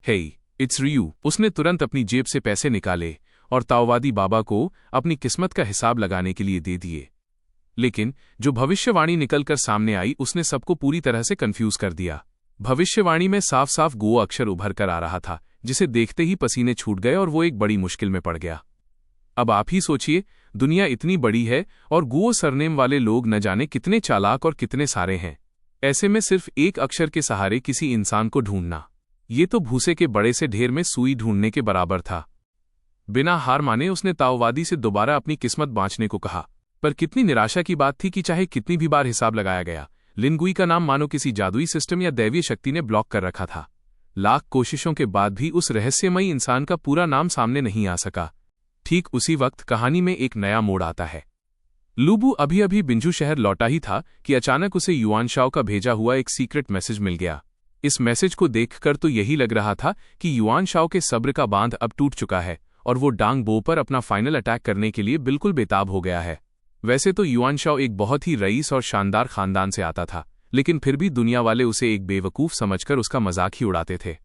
हे, it's रियू। उसने तुरंत अपनी जेब से पैसे निकाले और ताओवादी बाबा को अपनी किस्मत का हिसाब लगाने के लिए दे दिए। लेकिन जो भविष्यवाणी निकलकर सामने आई उसने सबको पूरी तरह से कंफ्यूज कर दिया। भविष्यवाणी में साफ साफ गुओ अक्षर उभर कर आ रहा था, जिसे देखते ही पसीने छूट गए और वो एक बड़ी मुश्किल में पड़ गया। अब आप ही सोचिए, दुनिया इतनी बड़ी है और गुओ सरनेम वाले लोग न जाने कितने चालाक और कितने सारे हैं। ऐसे में सिर्फ एक अक्षर के सहारे किसी इंसान को ढूंढना, ये तो भूसे के बड़े से ढेर में सुई ढूंढने के बराबर था। बिना हार माने उसने ताओवादी से दोबारा अपनी किस्मत बांचने को कहा। पर कितनी निराशा की बात थी कि चाहे कितनी भी बार हिसाब लगाया गया, लिनगुई का नाम मानो किसी जादुई सिस्टम या दैवीय शक्ति ने ब्लॉक कर रखा था। लाख कोशिशों के बाद भी उस रहस्यमयी इंसान का पूरा नाम सामने नहीं आ सका। ठीक उसी वक्त कहानी में एक नया मोड़ आता है। लूबू अभी अभी बिंजू शहर लौटा ही था कि अचानक उसे युआन शाओ का भेजा हुआ एक सीक्रेट मैसेज मिल गया। इस मैसेज को देखकर तो यही लग रहा था कि युआन शाओ के सब्र का बांध अब टूट चुका है और वो डांग बो पर अपना फाइनल अटैक करने के लिए बिल्कुल बेताब हो गया है। वैसे तो युआन शाओ एक बहुत ही रईस और शानदार खानदान से आता था, लेकिन फिर भी दुनिया वाले उसे एक बेवकूफ समझकर उसका मजाक ही उड़ाते थे।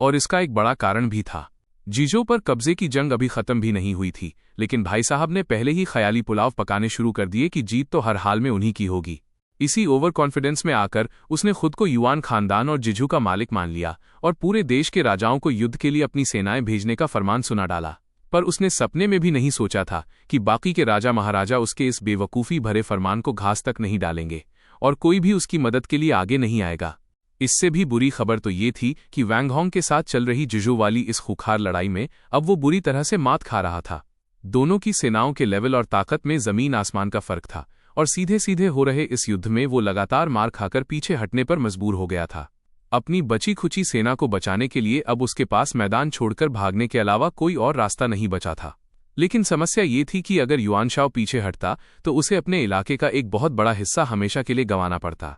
और इसका एक बड़ा कारण भी था। जीजो पर कब्जे की जंग अभी खत्म भी नहीं हुई थी, लेकिन भाई साहब ने पहले ही ख्याली पुलाव पकाने शुरू कर दिए कि जीत तो हर हाल में उन्हीं की होगी। इसी ओवर कॉन्फिडेंस में आकर उसने खुद को युआन खानदान और जिजू का मालिक मान लिया और पूरे देश के राजाओं को युद्ध के लिए अपनी सेनाएं भेजने का फरमान सुना डाला। पर उसने सपने में भी नहीं सोचा था कि बाकी के राजा महाराजा उसके इस बेवकूफ़ी भरे फरमान को घास तक नहीं डालेंगे और कोई भी उसकी मदद के लिए आगे नहीं आएगा। इससे भी बुरी खबर तो ये थी कि वैंग हॉन्ग के साथ चल रही जिजू वाली इस खूंखार लड़ाई में अब वो बुरी तरह से मात खा रहा था। दोनों की सेनाओं के लेवल और ताकत में जमीन आसमान का फर्क था और सीधे सीधे हो रहे इस युद्ध में वो लगातार मार खाकर पीछे हटने पर मजबूर हो गया था। अपनी बची खुची सेना को बचाने के लिए अब उसके पास मैदान छोड़कर भागने के अलावा कोई और रास्ता नहीं बचा था। लेकिन समस्या ये थी कि अगर युआन शाओ पीछे हटता तो उसे अपने इलाके का एक बहुत बड़ा हिस्सा हमेशा के लिए गंवाना पड़ता।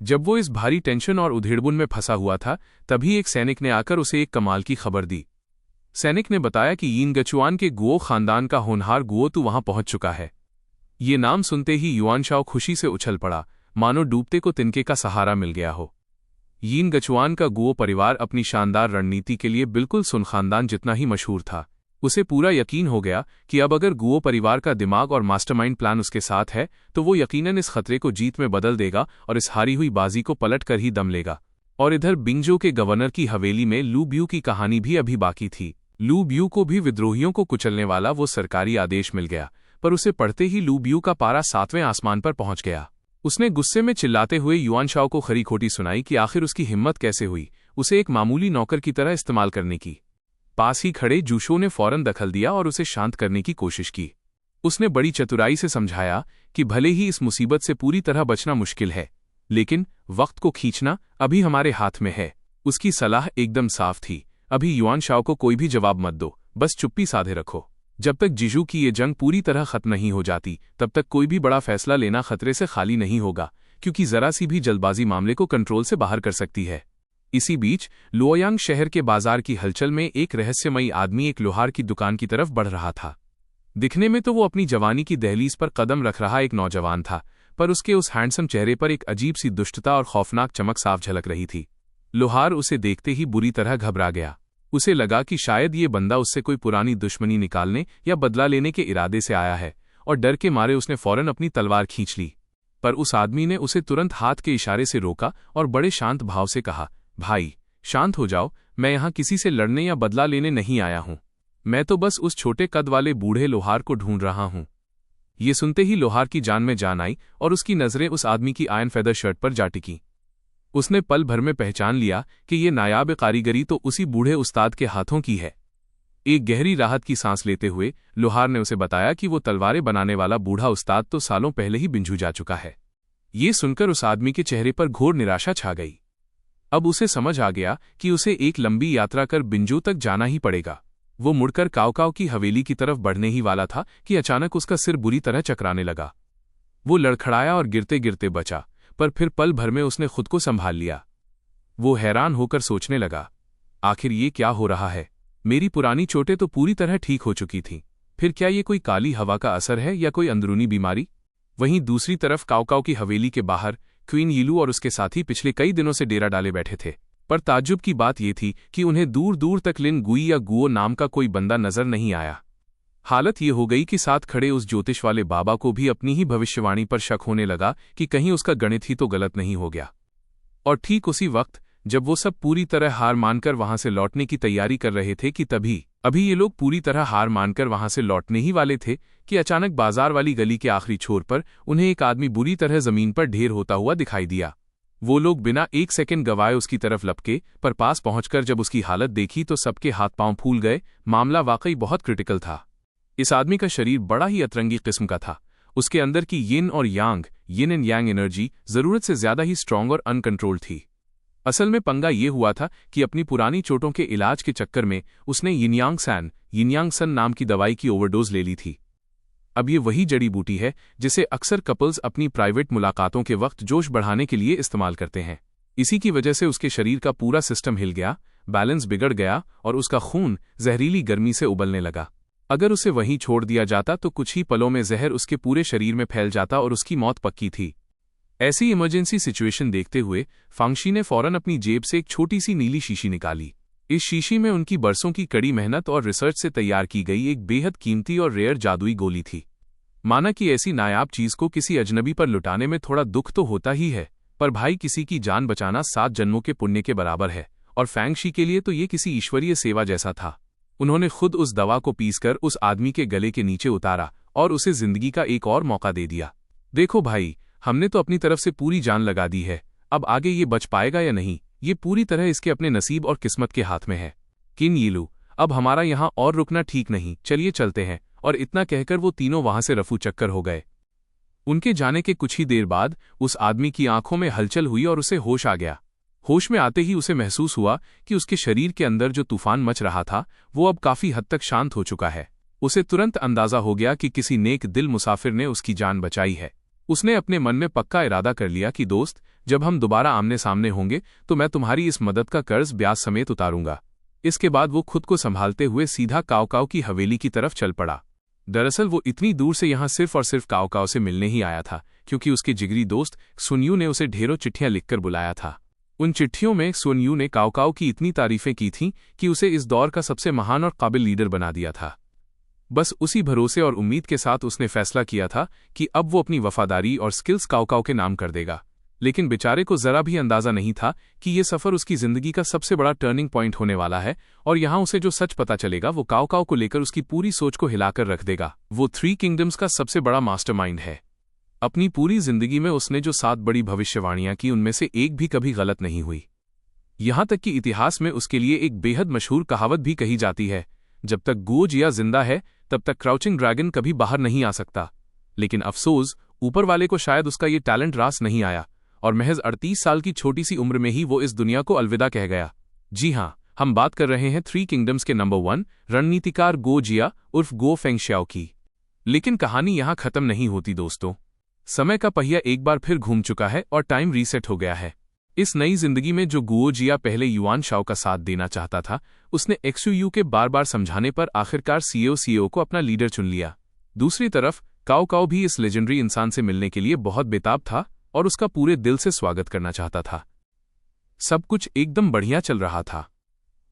जब वो इस भारी टेंशन और उधेड़बुन में फंसा हुआ था, तभी एक सैनिक ने आकर उसे एक कमाल की खबर दी। सैनिक ने बताया कि यीन गचुआन के गुओ खानदान का होनहार गुओ तू वहां पहुंच चुका है। ये नाम सुनते ही युआन शाओ खुशी से उछल पड़ा, मानो डूबते को तिनके का सहारा मिल गया हो। यीन गचुआन का गुओ परिवार अपनी शानदार रणनीति के लिए बिल्कुल सुन खानदान जितना ही मशहूर था। उसे पूरा यकीन हो गया कि अब अगर गुओ परिवार का दिमाग और मास्टरमाइंड प्लान उसके साथ है तो वो यकीनन इस खतरे को जीत में बदल देगा और इस हारी हुई बाजी को पलट कर ही दम लेगा। और इधर बिंगजो के गवर्नर की हवेली में लू ब्यू की कहानी भी अभी बाकी थी। लू ब्यू को भी विद्रोहियों को कुचलने वाला वो सरकारी आदेश मिल गया, पर उसे पढ़ते ही लू ब्यू का पारा 7वें आसमान पर पहुंच गया। उसने गुस्से में चिल्लाते हुए युआन शाओ को खरी खोटी सुनाई कि आखिर उसकी हिम्मत कैसे हुई उसे एक मामूली नौकर की तरह इस्तेमाल करने की। पास ही खड़े जूशो ने फौरन दखल दिया और उसे शांत करने की कोशिश की। उसने बड़ी चतुराई से समझाया कि भले ही इस मुसीबत से पूरी तरह बचना मुश्किल है, लेकिन वक्त को खींचना अभी हमारे हाथ में है। उसकी सलाह एकदम साफ थी, अभी युआन शाओ को कोई भी जवाब मत दो, बस चुप्पी साधे रखो। जब तक जीजू की ये जंग पूरी तरह खत्म नहीं हो जाती तब तक कोई भी बड़ा फैसला लेना खतरे से खाली नहीं होगा, क्योंकि जरा सी भी जल्दबाजी मामले को कंट्रोल से बाहर कर सकती है। इसी बीच लुओयांग शहर के बाजार की हलचल में एक रहस्यमयी आदमी एक लोहार की दुकान की तरफ बढ़ रहा था। दिखने में तो वो अपनी जवानी की दहलीज पर कदम रख रहा एक नौजवान था, पर उसके उस हैंडसम चेहरे पर एक अजीब सी दुष्टता और खौफनाक चमक साफ झलक रही थी। लोहार उसे देखते ही बुरी तरह घबरा गया। उसे लगा कि शायद ये बंदा उससे कोई पुरानी दुश्मनी निकालने या बदला लेने के इरादे से आया है, और डर के मारे उसने फौरन अपनी तलवार खींच ली। पर उस आदमी ने उसे तुरंत हाथ के इशारे से रोका और बड़े शांत भाव से कहा, भाई शांत हो जाओ, मैं यहां किसी से लड़ने या बदला लेने नहीं आया हूं। मैं तो बस उस छोटे कद वाले बूढ़े लोहार को ढूंढ रहा हूं। ये सुनते ही लोहार की जान में जान आई और उसकी नजरें उस आदमी की आयरन फेदर शर्ट पर जा टिकी। उसने पल भर में पहचान लिया कि ये नायाब कारीगरी तो उसी बूढ़े उस्ताद के हाथों की है। एक गहरी राहत की सांस लेते हुए लोहार ने उसे बताया कि वो तलवारें बनाने वाला बूढ़ा उस्ताद तो सालों पहले ही बिंझू जा चुका है। ये सुनकर उस आदमी के चेहरे पर घोर निराशा छा गई। अब उसे समझ आ गया कि उसे एक लंबी यात्रा कर बिंजू तक जाना ही पड़ेगा। वो मुड़कर काओकाओ की हवेली की तरफ बढ़ने ही वाला था कि अचानक उसका सिर बुरी तरह चकराने लगा। वो लड़खड़ाया और गिरते गिरते बचा, पर फिर पल भर में उसने खुद को संभाल लिया। वो हैरान होकर सोचने लगा, आखिर ये क्या हो रहा है? मेरी पुरानी चोटें तो पूरी तरह ठीक हो चुकी थीं, फिर क्या ये कोई काली हवा का असर है या कोई अंदरूनी बीमारी? वहीं दूसरी तरफ काओकाओ की हवेली के बाहर क्वीन यीलू और उसके साथी पिछले कई दिनों से डेरा डाले बैठे थे। पर ताज्जुब की बात ये थी कि उन्हें दूर दूर तक लिन गुई या गुओ नाम का कोई बंदा नजर नहीं आया। हालत ये हो गई कि साथ खड़े उस ज्योतिष वाले बाबा को भी अपनी ही भविष्यवाणी पर शक होने लगा कि कहीं उसका गणित ही तो गलत नहीं हो गया। और ठीक उसी वक्त जब वो सब पूरी तरह हार मानकर वहां से लौटने की तैयारी कर रहे थे कि अभी ये लोग पूरी तरह हार मानकर वहां से लौटने ही वाले थे कि अचानक बाजार वाली गली के आखिरी छोर पर उन्हें एक आदमी बुरी तरह जमीन पर ढेर होता हुआ दिखाई दिया। वो लोग बिना एक सेकंड गवाए उसकी तरफ लपके, पर पास पहुंचकर जब उसकी हालत देखी तो सबके हाथ पांव फूल गए। मामला वाकई बहुत क्रिटिकल था। इस आदमी का शरीर बड़ा ही अतरंगी किस्म का था। उसके अंदर की यिन और यांग, यिन एंड यांग एनर्जी जरूरत से ज्यादा ही स्ट्रांग और अनकंट्रोल थी। असल में पंगा ये हुआ था कि अपनी पुरानी चोटों के इलाज के चक्कर में उसने यिनयांग सन नाम की दवाई की ओवरडोज ले ली थी। अब ये वही जड़ी बूटी है जिसे अक्सर कपल्स अपनी प्राइवेट मुलाकातों के वक्त जोश बढ़ाने के लिए इस्तेमाल करते हैं। इसी की वजह से उसके शरीर का पूरा सिस्टम हिल गया, बैलेंस बिगड़ गया और उसका खून जहरीली गर्मी से उबलने लगा। अगर उसे वहीं छोड़ दिया जाता तो कुछ ही पलों में जहर उसके पूरे शरीर में फैल जाता और उसकी मौत पक्की थी। ऐसी इमरजेंसी सिचुएशन देखते हुए फांगशी ने फौरन अपनी जेब से एक छोटी सी नीली शीशी निकाली। इस शीशी में उनकी बरसों की कड़ी मेहनत और रिसर्च से तैयार की गई एक बेहद कीमती और रेयर जादुई गोली थी। माना कि ऐसी नायाब चीज को किसी अजनबी पर लुटाने में थोड़ा दुख तो होता ही है, पर भाई किसी की जान बचाना 7 जन्मों के पुण्य के बराबर है, और फांगशी के लिए तो ये किसी ईश्वरीय सेवा जैसा था। उन्होंने खुद उस दवा को पीसकर उस आदमी के गले के नीचे उतारा और उसे जिंदगी का एक और मौका दे दिया। देखो भाई, हमने तो अपनी तरफ से पूरी जान लगा दी है, अब आगे ये बच पाएगा या नहीं, ये पूरी तरह इसके अपने नसीब और किस्मत के हाथ में है। किन यीलू, अब हमारा यहां और रुकना ठीक नहीं, चलिए चलते हैं। और इतना कहकर वो तीनों वहां से रफू चक्कर हो गए। उनके जाने के कुछ ही देर बाद उस आदमी की आंखों में हलचल हुई और उसे होश आ गया। होश में आते ही उसे महसूस हुआ कि उसके शरीर के अंदर जो तूफान मच रहा था वो अब काफी हद तक शांत हो चुका है। उसे तुरंत अंदाजा हो गया कि किसी नेक दिल मुसाफिर ने उसकी जान बचाई है। उसने अपने मन में पक्का इरादा कर लिया कि दोस्त, जब हम दोबारा आमने सामने होंगे तो मैं तुम्हारी इस मदद का कर्ज ब्याज समेत उतारूंगा। इसके बाद वो खुद को संभालते हुए सीधा काओ की हवेली की तरफ चल पड़ा। दरअसल वो इतनी दूर से यहाँ सिर्फ और सिर्फ काओ से मिलने ही आया था, क्योंकि उसके जिगरी दोस्त सुनयू ने उसे ढेरों चिट्ठियां लिखकर बुलाया था। उन चिट्ठियों में सुनयू ने काओ की इतनी तारीफें की थीं कि उसे इस दौर का सबसे महान और काबिल लीडर बना दिया था। बस उसी भरोसे और उम्मीद के साथ उसने फैसला किया था कि अब वो अपनी वफादारी और स्किल्स काओ के नाम कर देगा। लेकिन बेचारे को जरा भी अंदाजा नहीं था कि ये सफर उसकी जिंदगी का सबसे बड़ा टर्निंग पॉइंट होने वाला है, और यहां उसे जो सच पता चलेगा वो काओ को लेकर उसकी पूरी सोच को हिलाकर रख देगा। वो 3 किंगडम्स का सबसे बड़ा मास्टरमाइंड है। अपनी पूरी जिंदगी में उसने जो 7 बड़ी भविष्यवाणियां की उनमें से एक भी कभी गलत नहीं हुई। यहां तक कि इतिहास में उसके लिए एक बेहद मशहूर कहावत भी कही जाती है, जब तक गुओ जिया जिंदा है तब तक क्राउचिंग ड्रैगन कभी बाहर नहीं आ सकता। लेकिन अफसोस, ऊपर वाले को शायद उसका ये टैलेंट रास नहीं आया और महज 38 साल की छोटी सी उम्र में ही वो इस दुनिया को अलविदा कह गया। जी हाँ, हम बात कर रहे हैं 3 किंगडम्स के नंबर 1 रणनीतिकार गो जिया उर्फ गो फेंगशियाओ की। लेकिन कहानी यहां खत्म नहीं होती दोस्तों। समय का पहिया एक बार फिर घूम चुका है और टाइम रीसेट हो गया है। इस नई जिंदगी में जो गुओ जिया पहले युआन शाओ का साथ देना चाहता था, उसने एक्सयू के बार बार समझाने पर आखिरकार सीईओ को अपना लीडर चुन लिया। दूसरी तरफ काओ भी इस लेजेंडरी इंसान से मिलने के लिए बहुत बेताब था और उसका पूरे दिल से स्वागत करना चाहता था। सब कुछ एकदम बढ़िया चल रहा था।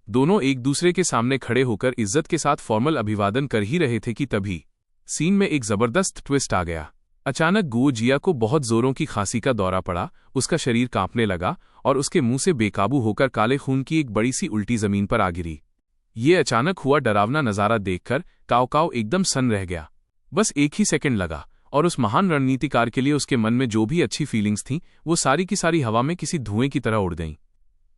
दोनों एक दूसरे के सामने खड़े होकर इज्जत के साथ फॉर्मल अभिवादन कर ही रहे थे कि तभी सीन में एक जबरदस्त ट्विस्ट आ गया। अचानक गुओ जिया को बहुत जोरों की खांसी का दौरा पड़ा, उसका शरीर कांपने लगा और उसके मुंह से बेकाबू होकर काले खून की एक बड़ी सी उल्टी जमीन पर आ गिरी। ये अचानक हुआ डरावना नजारा देखकर काओ एकदम सन्न रह गया। बस एक ही सेकंड लगा और उस महान रणनीतिकार के लिए उसके मन में जो भी अच्छी फीलिंग्स थीं वो सारी की सारी हवा में किसी धुएं की तरह उड़ गईं।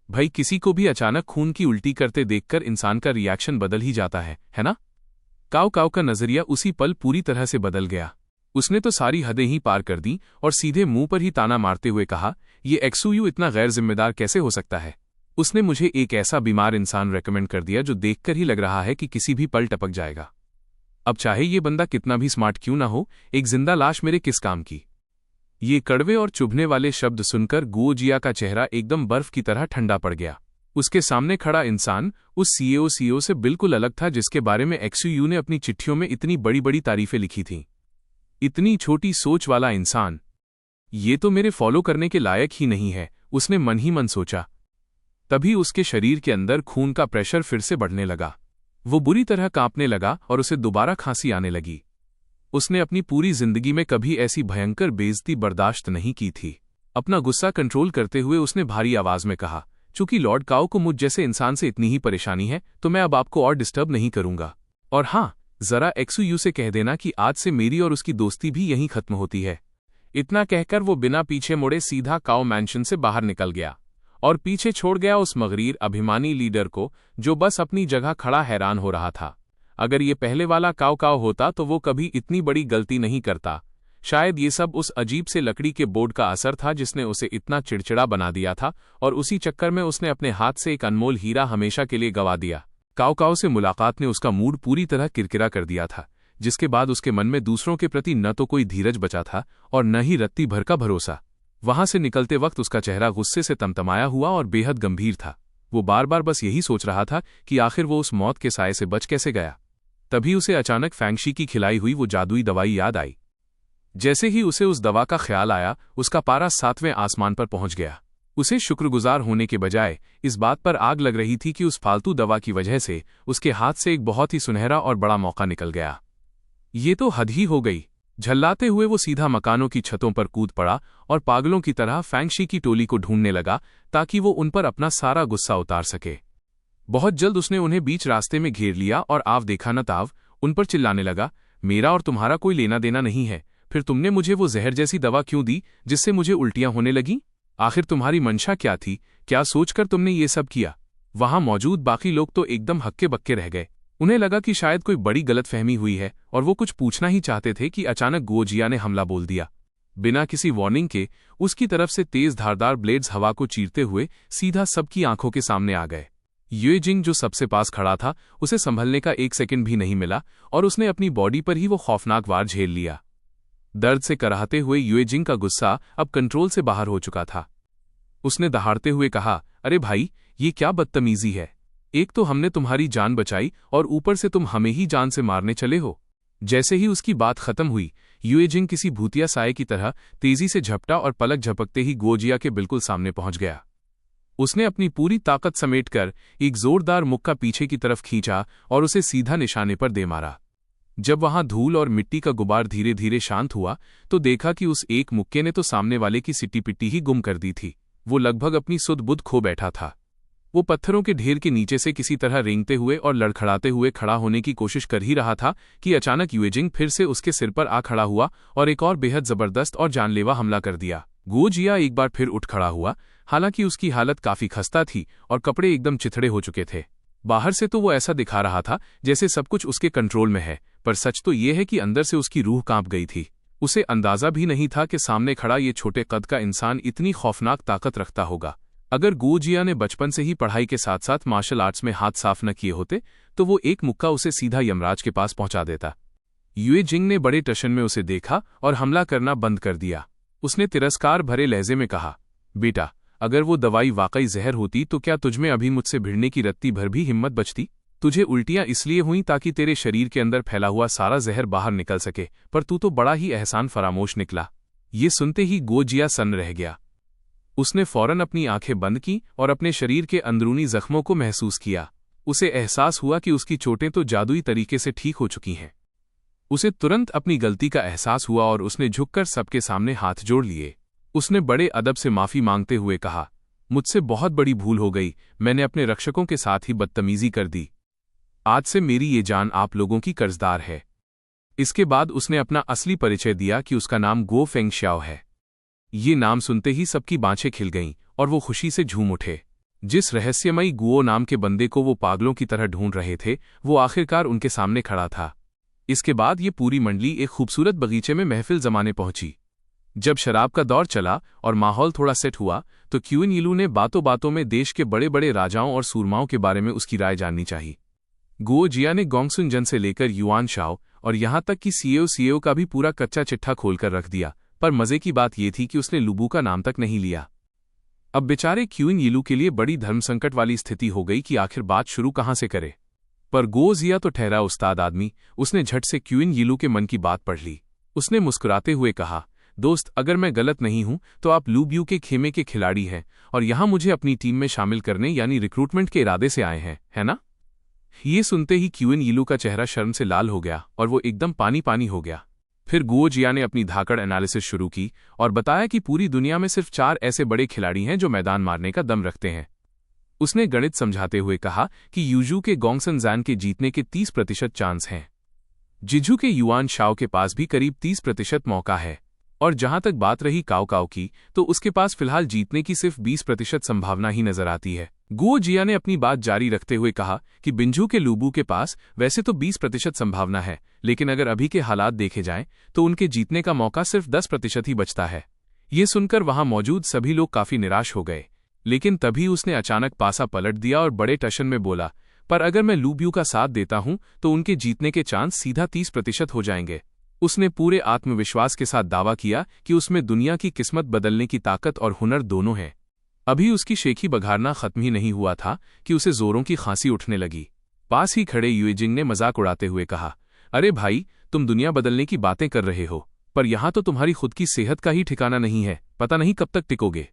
भाई, किसी को भी अचानक खून की उल्टी करते देखकर इंसान का रिएक्शन बदल ही जाता है ना? काओ का नजरिया उसी पल पूरी तरह से बदल गया। उसने तो सारी हदें ही पार कर दी और सीधे मुंह पर ही ताना मारते हुए कहा, ये एक्सयू इतना गैर जिम्मेदार कैसे हो सकता है? उसने मुझे एक ऐसा बीमार इंसान रेकमेंड कर दिया जो देखकर ही लग रहा है कि किसी भी पल टपक जाएगा। अब चाहे ये बंदा कितना भी स्मार्ट क्यों ना हो, एक जिंदा लाश मेरे किस काम की? ये कड़वे और चुभने वाले शब्द सुनकर गुओ जिया का चेहरा एकदम बर्फ की तरह ठंडा पड़ गया। उसके सामने खड़ा इंसान उस सीईओ से बिल्कुल अलग था जिसके बारे में एक्सयू ने अपनी चिट्ठियों में इतनी बड़ी बड़ी तारीफें लिखी थीं। इतनी छोटी सोच वाला इंसान, ये तो मेरे फॉलो करने के लायक ही नहीं है, उसने मन ही मन सोचा। तभी उसके शरीर के अंदर खून का प्रेशर फिर से बढ़ने लगा। वो बुरी तरह कांपने लगा और उसे दोबारा खांसी आने लगी। उसने अपनी पूरी जिंदगी में कभी ऐसी भयंकर बेइज्जती बर्दाश्त नहीं की थी। अपना गुस्सा कंट्रोल करते हुए उसने भारी आवाज में कहा, चूंकि लॉर्ड काओ को मुझ जैसे इंसान से इतनी ही परेशानी है तो मैं अब आपको और डिस्टर्ब नहीं करूंगा। और हाँ, जरा एक्सयू से कह देना कि आज से मेरी और उसकी दोस्ती भी यहीं खत्म होती है। इतना कहकर वो बिना पीछे मुड़े सीधा काओ मैंशन से बाहर निकल गया और पीछे छोड़ गया उस मगरीर अभिमानी लीडर को, जो बस अपनी जगह खड़ा हैरान हो रहा था। अगर ये पहले वाला काओ काओ होता तो वो कभी इतनी बड़ी गलती नहीं करता। शायद ये सब उस अजीब से लकड़ी के बोर्ड का असर था जिसने उसे इतना चिड़चिड़ा बना दिया था, और उसी चक्कर में उसने अपने हाथ से एक अनमोल हीरा हमेशा के लिए गंवा दिया। काओ काओ से मुलाकात ने उसका मूड पूरी तरह किरकिरा कर दिया था, जिसके बाद उसके मन में दूसरों के प्रति न तो कोई धीरज बचा था और न ही रत्ती भर का भरोसा। वहां से निकलते वक्त उसका चेहरा गुस्से से तमतमाया हुआ और बेहद गंभीर था। वो बार बार बस यही सोच रहा था कि आखिर वो उस मौत के साए से बच कैसे गया। तभी उसे अचानक फैंगशी की खिलाई हुई वो जादुई दवाई याद आई। जैसे ही उसे उस दवा का ख्याल आया, उसका पारा 7वें आसमान पर पहुंच गया। उसे शुक्रगुजार होने के बजाय इस बात पर आग लग रही थी कि उस फालतू दवा की वजह से उसके हाथ से एक बहुत ही सुनहरा और बड़ा मौका निकल गया। ये तो हद ही हो गई। झल्लाते हुए वो सीधा मकानों की छतों पर कूद पड़ा और पागलों की तरह फैंगशी की टोली को ढूंढने लगा ताकि वो उन पर अपना सारा गुस्सा उतार सके। बहुत जल्द उसने उन्हें बीच रास्ते में घेर लिया और आव देखा न ताव उन पर चिल्लाने लगा, मेरा और तुम्हारा कोई लेना देना नहीं है। फिर तुमने मुझे वो जहर जैसी दवा क्यों दी जिससे मुझे उल्टियां होने लगीं? आखिर तुम्हारी मंशा क्या थी? क्या सोचकर तुमने ये सब किया? वहां मौजूद बाकी लोग तो एकदम हक्के बक्के रह गए। उन्हें लगा कि शायद कोई बड़ी गलतफहमी हुई है और वो कुछ पूछना ही चाहते थे कि अचानक गुओजिया ने हमला बोल दिया। बिना किसी वार्निंग के उसकी तरफ से तेज धारदार ब्लेड्स हवा को चीरते हुए सीधा सबकी आंखों के सामने आ गए। युएजिंग जो सबसे पास खड़ा था, उसे संभलने का 1 सेकंड भी नहीं मिला और उसने अपनी बॉडी पर ही वो खौफनाक वार झेल लिया। दर्द से कराहते हुए युएजिंग का गुस्सा अब कंट्रोल से बाहर हो चुका था। उसने दहाड़ते हुए कहा, अरे भाई, ये क्या बदतमीजी है? एक तो हमने तुम्हारी जान बचाई और ऊपर से तुम हमें ही जान से मारने चले हो। जैसे ही उसकी बात खत्म हुई, युएजिंग किसी भूतिया साये की तरह तेजी से झपटा और पलक झपकते ही गुओजिया के बिल्कुल सामने पहुंच गया। उसने अपनी पूरी ताकत समेटकर एक जोरदार मुक्का पीछे की तरफ खींचा और उसे सीधा निशाने पर दे मारा। जब वहां धूल और मिट्टी का गुबार धीरे धीरे शांत हुआ तो देखा कि उस एक मुक्के ने तो सामने वाले की सिट्टी पिट्टी ही गुम कर दी थी। वो लगभग अपनी सुध बुध खो बैठा था। वो पत्थरों के ढेर के नीचे से किसी तरह रेंगते हुए और लड़खड़ाते हुए खड़ा होने की कोशिश कर ही रहा था कि अचानक युएजिंग फिर से उसके सिर पर आ खड़ा हुआ और एक और बेहद जबरदस्त और जानलेवा हमला कर दिया। गुओजिया एक बार फिर उठ खड़ा हुआ, हालांकि उसकी हालत काफी खस्ता थी और कपड़े एकदम चिथड़े हो चुके थे। बाहर से तो वो ऐसा दिखा रहा था जैसे सब कुछ उसके कंट्रोल में है, पर सच तो ये है कि अंदर से उसकी रूह कांप गई थी। उसे अंदाजा भी नहीं था कि सामने खड़ा ये छोटे कद का इंसान इतनी खौफनाक ताकत रखता होगा। अगर गुओजिया ने बचपन से ही पढ़ाई के साथ साथ मार्शल आर्ट्स में हाथ साफ न किए होते तो वो एक मुक्का उसे सीधा यमराज के पास पहुंचा देता। युएजिंग ने बड़े टशन में उसे देखा और हमला करना बंद कर दिया। उसने तिरस्कार भरे लहजे में कहा, बेटा, अगर वो दवाई वाकई जहर होती तो क्या तुझमें अभी मुझसे भिड़ने की रत्ती भर भी हिम्मत बचती? तुझे उल्टियां इसलिए हुई ताकि तेरे शरीर के अंदर फैला हुआ सारा जहर बाहर निकल सके, पर तू तो बड़ा ही एहसान फरामोश निकला। ये सुनते ही गुओजिया सन्न रह गया। उसने फौरन अपनी आंखें बंद की और अपने शरीर के अंदरूनी जख्मों को महसूस किया। उसे एहसास हुआ कि उसकी चोटें तो जादुई तरीके से ठीक हो चुकी हैं। उसे तुरंत अपनी गलती का एहसास हुआ और उसने झुककर सबके सामने हाथ जोड़ लिए। उसने बड़े अदब से माफी मांगते हुए कहा, मुझसे बहुत बड़ी भूल हो गई, मैंने अपने रक्षकों के साथ ही बदतमीजी कर दी। आज से मेरी ये जान आप लोगों की कर्जदार है। इसके बाद उसने अपना असली परिचय दिया कि उसका नाम गुओ फेंगशियाओ है। ये नाम सुनते ही सबकी बाँछें खिल गईं और वो खुशी से झूम उठे। जिस रहस्यमयी गुओ नाम के बंदे को वो पागलों की तरह ढूंढ रहे थे, वो आखिरकार उनके सामने खड़ा था। इसके बाद ये पूरी मंडली एक खूबसूरत बगीचे में महफिल जमाने पहुंची। जब शराब का दौर चला और माहौल थोड़ा सेट हुआ तो क्यूइन यीलू ने बातों बातों में देश के बड़े बड़े राजाओं और सूरमाओं के बारे में उसकी राय जाननी चाहिए। गुओजिया ने गोंगसुन जन से लेकर युआन शाओ और यहां तक कि सीएओ का भी पूरा कच्चा चिट्ठा खोलकर रख दिया, पर मजे की बात यह थी कि उसने लुबू का नाम तक नहीं लिया। अब बेचारे क्यूइन यीलू के लिए बड़ी धर्मसंकट वाली स्थिति हो गई कि आखिर बात शुरू कहां से करे। पर गुओजिया तो ठहरा उस्ताद आदमी, उसने झट से क्यूइन यीलू के मन की बात पढ़ ली। उसने मुस्कुराते हुए कहा, दोस्त, अगर मैं गलत नहीं हूं तो आप लू ब्यू के खेमे के खिलाड़ी हैं और यहां मुझे अपनी टीम में शामिल करने यानी रिक्रूटमेंट के इरादे से आए हैं, है ना? ये सुनते ही क्यूइन यीलू का चेहरा शर्म से लाल हो गया और वो एकदम पानी पानी हो गया। फिर गुओ जिया ने अपनी धाकड़ एनालिसिस शुरू की और बताया कि पूरी दुनिया में सिर्फ 4 ऐसे बड़े खिलाड़ी हैं जो मैदान मारने का दम रखते हैं। उसने गणित समझाते हुए कहा कि यूजू के गोंगसन जैन के जीतने के 30% चांस हैं। जिजू के युआन शाओ के पास भी करीब 30% मौका है, और जहां तक बात रही काओ काओ की, तो उसके पास फिलहाल जीतने की सिर्फ 20% संभावना ही नजर आती है। गुओ जिया ने अपनी बात जारी रखते हुए कहा कि बिंजू के लूबू के पास वैसे तो 20% संभावना है, लेकिन अगर अभी के हालात देखे जाएं तो उनके जीतने का मौका सिर्फ 10% ही बचता है। ये सुनकर वहां मौजूद सभी लोग काफी निराश हो गए, लेकिन तभी उसने अचानक पासा पलट दिया और बड़े टशन में बोला, पर अगर मैं लू ब्यू का साथ देता हूं तो उनके जीतने के चांस सीधा 30% हो जाएंगे। उसने पूरे आत्मविश्वास के साथ दावा किया कि उसमें दुनिया की किस्मत बदलने की ताकत और हुनर दोनों हैं। अभी उसकी शेखी बघारना खत्म ही नहीं हुआ था कि उसे जोरों की खांसी उठने लगी। पास ही खड़े युएजिंग ने मजाक उड़ाते हुए कहा, अरे भाई, तुम दुनिया बदलने की बातें कर रहे हो, पर यहां तो तुम्हारी खुद की सेहत का ही ठिकाना नहीं है, पता नहीं कब तक टिकोगे।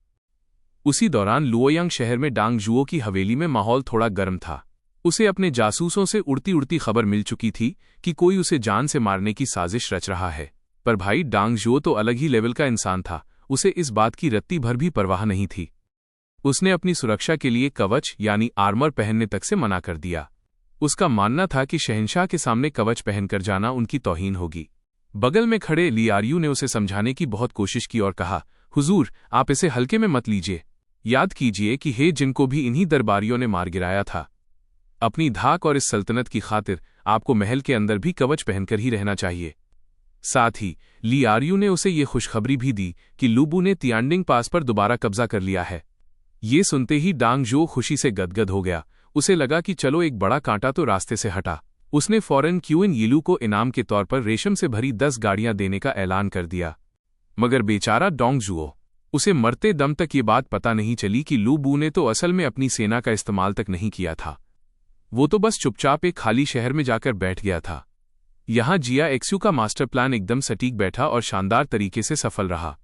उसी दौरान लुओयांग शहर में डांग जुओ की हवेली में माहौल थोड़ा गर्म था। उसे अपने जासूसों से उड़ती उड़ती खबर मिल चुकी थी कि कोई उसे जान से मारने की साजिश रच रहा है। पर भाई डांग जुओ तो अलग ही लेवल का इंसान था, उसे इस बात की रत्ती भर भी परवाह नहीं थी। उसने अपनी सुरक्षा के लिए कवच यानी आर्मर पहनने तक से मना कर दिया। उसका मानना था कि शहंशाह के सामने कवच पहनकर जाना उनकी तौहीन होगी। बगल में खड़े लियारियू ने उसे समझाने की बहुत कोशिश की और कहा, हुजूर, आप इसे हल्के में मत लीजिए। याद कीजिए कि हे जिनको भी इन्हीं दरबारियों ने मार गिराया था। अपनी धाक और इस सल्तनत की खातिर आपको महल के अंदर भी कवच पहनकर ही रहना चाहिए। साथ ही लियारियू ने उसे ये खुशखबरी भी दी कि लूबू ने तियानडिंग पास पर दोबारा कब्जा कर लिया है। ये सुनते ही डांग जो खुशी से गदगद हो गया। उसे लगा कि चलो एक बड़ा कांटा तो रास्ते से हटा। उसने फौरन क्यूइन यीलू को इनाम के तौर पर रेशम से भरी 10 गाड़ियां देने का ऐलान कर दिया। मगर बेचारा डोंग जुओ, उसे मरते दम तक ये बात पता नहीं चली कि लू बू ने तो असल में अपनी सेना का इस्तेमाल तक नहीं किया था। वो तो बस चुपचाप एक खाली शहर में जाकर बैठ गया था। यहां जिया एक्सयू का मास्टर प्लान एकदम सटीक बैठा और शानदार तरीके से सफल रहा।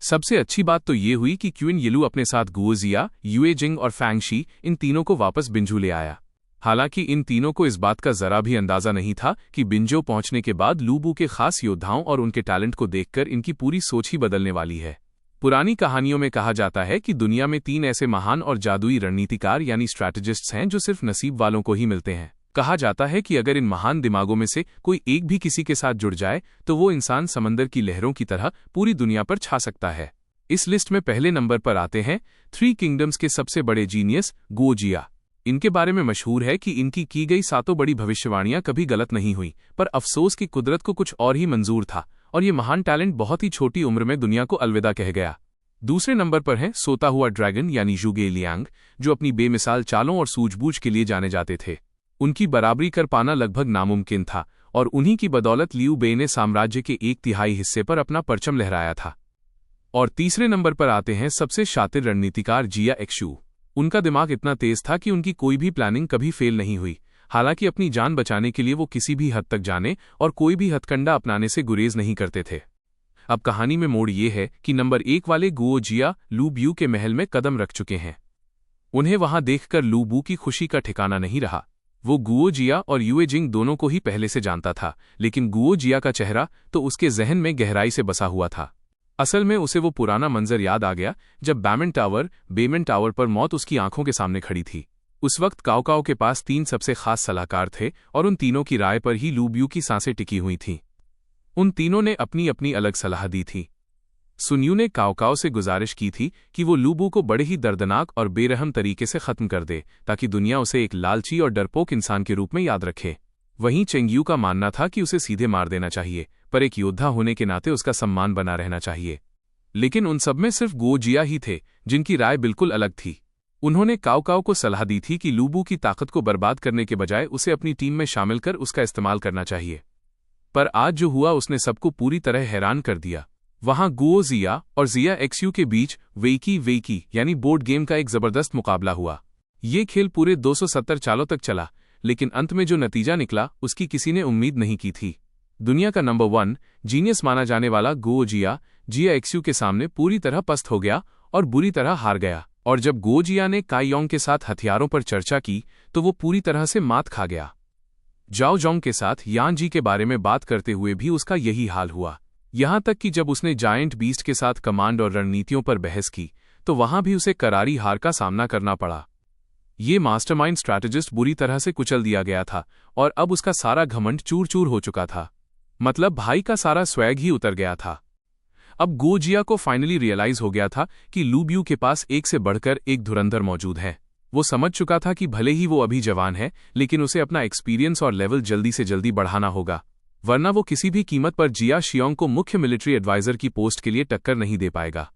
सबसे अच्छी बात तो ये हुई कि क्यूइन यीलू अपने साथ गुओ जिया, युए जिंग और फैंगशी, इन तीनों को वापस बिंजू ले आया। हालांकि इन तीनों को इस बात का जरा भी अंदाजा नहीं था कि बिंजो पहुंचने के बाद लू बू के खास योद्धाओं और उनके टैलेंट को देखकर इनकी पूरी सोच ही बदलने वाली है। पुरानी कहानियों में कहा जाता है कि दुनिया में 3 ऐसे महान और जादुई रणनीतिकार यानी स्ट्रैटेजिस्ट्स हैं जो सिर्फ नसीब वालों को ही मिलते हैं। कहा जाता है कि अगर इन महान दिमागों में से कोई एक भी किसी के साथ जुड़ जाए तो वो इंसान समंदर की लहरों की तरह पूरी दुनिया पर छा सकता है। इस लिस्ट में पहले नंबर पर आते हैं 3 किंगडम्स के सबसे बड़े जीनियस गुओ जिया। इनके बारे में मशहूर है कि इनकी की गई 7 बड़ी भविष्यवाणियां कभी गलत नहीं हुई, पर अफसोस की कुदरत को कुछ और ही मंजूर था और ये महान टैलेंट बहुत ही छोटी उम्र में दुनिया को अलविदा कह गया। दूसरे नंबर पर है सोता हुआ ड्रैगन यानी जुगे लियांग, जो अपनी बेमिसाल चालों और सूझबूझ के लिए जाने जाते थे। उनकी बराबरी कर पाना लगभग नामुमकिन था और उन्हीं की बदौलत लियू बे ने साम्राज्य के 1/3 हिस्से पर अपना परचम लहराया था। और तीसरे नंबर पर आते हैं सबसे शातिर रणनीतिकार जिया एक्सयू। उनका दिमाग इतना तेज था कि उनकी कोई भी प्लानिंग कभी फेल नहीं हुई। हालांकि अपनी जान बचाने के लिए वो किसी भी हद तक जाने और कोई भी हथकंडा अपनाने से गुरेज नहीं करते थे। अब कहानी में मोड़ ये है कि नंबर 1 वाले गुओ जिया लू ब्यू के महल में कदम रख चुके हैं। उन्हें वहां देखकर लू बू की खुशी का ठिकाना नहीं रहा। वो गुओ जिया और युए जिंग दोनों को ही पहले से जानता था, लेकिन गुओ जिया का चेहरा तो उसके जहन में गहराई से बसा हुआ था। असल में उसे वो पुराना मंजर याद आ गया जब बेमेन टावर पर मौत उसकी आंखों के सामने खड़ी थी। उस वक्त काओ काओ के पास 3 सबसे खास सलाहकार थे और उन तीनों की राय पर ही लू ब्यू की सांसें टिकी हुई थीं। उन तीनों ने अपनी अपनी अलग सलाह दी थी। सुन्यू ने काओ काओ से गुजारिश की थी कि वो लू बू को बड़े ही दर्दनाक और बेरहम तरीके से खत्म कर दे ताकि दुनिया उसे एक लालची और डरपोक इंसान के रूप में याद रखे। वहीं चेंगयू का मानना था कि उसे सीधे मार देना चाहिए, पर एक योद्धा होने के नाते उसका सम्मान बना रहना चाहिए। लेकिन उन सब में सिर्फ गुओ जिया ही थे जिनकी राय बिल्कुल अलग थी। उन्होंने काओ काओ को सलाह दी थी कि लू बू की ताकत को बर्बाद करने के बजाय उसे अपनी टीम में शामिल कर उसका इस्तेमाल करना चाहिए। पर आज जो हुआ उसने सबको पूरी तरह हैरान कर दिया। वहां गुओ जिया और जिया एक्सयू के बीच वेकी यानी बोर्ड गेम का एक जबरदस्त मुकाबला हुआ। ये खेल पूरे 270 चालों तक चला, लेकिन अंत में जो नतीजा निकला उसकी किसी ने उम्मीद नहीं की थी। दुनिया का नंबर 1 जीनियस माना जाने वाला गुओ जिया जिया एक्सयू के सामने पूरी तरह पस्त हो गया और बुरी तरह हार गया। और जब गो जिया ने काई योंग के साथ हथियारों पर चर्चा की तो वो पूरी तरह से मात खा गया। जाओ जोंग के साथ यान जी के बारे में बात करते हुए भी उसका यही हाल हुआ। यहां तक कि जब उसने जायंट बीस्ट के साथ कमांड और रणनीतियों पर बहस की तो वहां भी उसे करारी हार का सामना करना पड़ा। ये मास्टरमाइंड स्ट्रैटेजिस्ट बुरी तरह से कुचल दिया गया था और अब उसका सारा घमंड चूर चूर हो चुका था। मतलब भाई का सारा स्वैग ही उतर गया था। अब गो जिया को फाइनली रियलाइज हो गया था कि लू ब्यू के पास एक से बढ़कर एक धुरंधर मौजूद है। वो समझ चुका था कि भले ही वो अभी जवान है, लेकिन उसे अपना एक्सपीरियंस और लेवल जल्दी से जल्दी बढ़ाना होगा, वरना वो किसी भी कीमत पर जिया शियोंग को मुख्य मिलिट्री एडवाइजर की पोस्ट के लिए टक्कर नहीं दे पाएगा।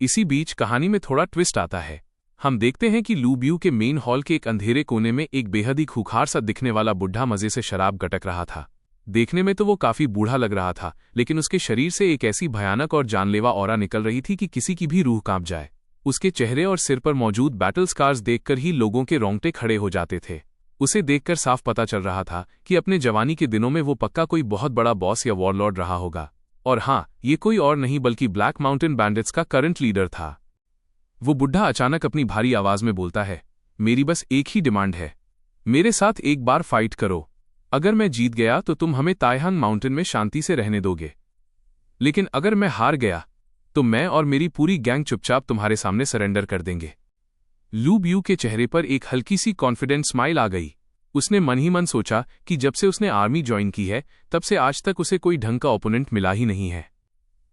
इसी बीच कहानी में थोड़ा ट्विस्ट आता है। हम देखते हैं कि लू ब्यू के मेन हॉल के एक अंधेरे कोने में एक बेहद ही खूंखार सा दिखने वाला बुढ़ा मजे से शराब गटक रहा था। देखने में तो वो काफी बूढ़ा लग रहा था, लेकिन उसके शरीर से एक ऐसी भयानक और जानलेवा ऑरा निकल रही थी कि किसी की भी रूह कांप जाए। उसके चेहरे और सिर पर मौजूद बैटल स्कार्स देखकर ही लोगों के रोंगटे खड़े हो जाते थे। उसे देखकर साफ पता चल रहा था कि अपने जवानी के दिनों में वो पक्का कोई बहुत बड़ा बॉस या वॉरलॉर्ड रहा होगा। और हाँ, ये कोई और नहीं बल्कि ब्लैक माउंटेन बैंडिट्स का करंट लीडर था। वो बुढ़ा अचानक अपनी भारी आवाज में बोलता है, मेरी बस एक ही डिमांड है, मेरे साथ एक बार फाइट करो। अगर मैं जीत गया तो तुम हमें ताइहान माउंटेन में शांति से रहने दोगे, लेकिन अगर मैं हार गया तो मैं और मेरी पूरी गैंग चुपचाप तुम्हारे सामने सरेंडर कर देंगे। लू ब्यू के चेहरे पर एक हल्की सी कॉन्फिडेंट स्माइल आ गई। उसने मन ही मन सोचा कि जब से उसने आर्मी ज्वाइन की है तब से आज तक उसे कोई ढंग का ओपोनेंट मिला ही नहीं है।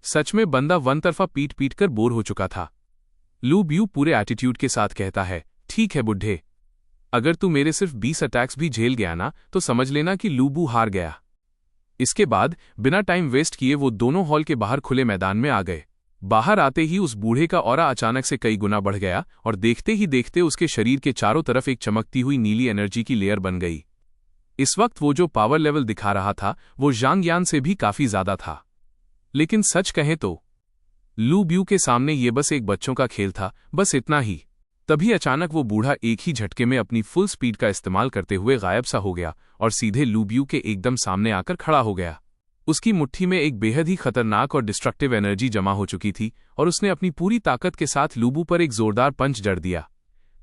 सच में बंदा वन तरफा पीट पीट कर बोर हो चुका था। लू ब्यू पूरे एटीट्यूड के साथ कहता है, ठीक है बुढ़े, अगर तू मेरे सिर्फ 20 अटैक्स भी झेल गया ना तो समझ लेना कि लू बू हार गया। इसके बाद बिना टाइम वेस्ट किए वो दोनों हॉल के बाहर खुले मैदान में आ गए। बाहर आते ही उस बूढ़े का ऑरा अचानक से कई गुना बढ़ गया और देखते ही देखते उसके शरीर के चारों तरफ एक चमकती हुई नीली एनर्जी की लेयर बन गई। इस वक्त वो जो पावर लेवल दिखा रहा था वो जांग यान से भी काफी ज्यादा था। लेकिन सच कहें तो लू ब्यू के सामने ये बस एक बच्चों का खेल था, बस इतना ही। तभी अचानक वो बूढ़ा एक ही झटके में अपनी फुल स्पीड का इस्तेमाल करते हुए गायब सा हो गया और सीधे लू ब्यू के एकदम सामने आकर खड़ा हो गया। उसकी मुट्ठी में एक बेहद ही खतरनाक और डिस्ट्रक्टिव एनर्जी जमा हो चुकी थी और उसने अपनी पूरी ताकत के साथ लू बू पर एक जोरदार पंच जड़ दिया।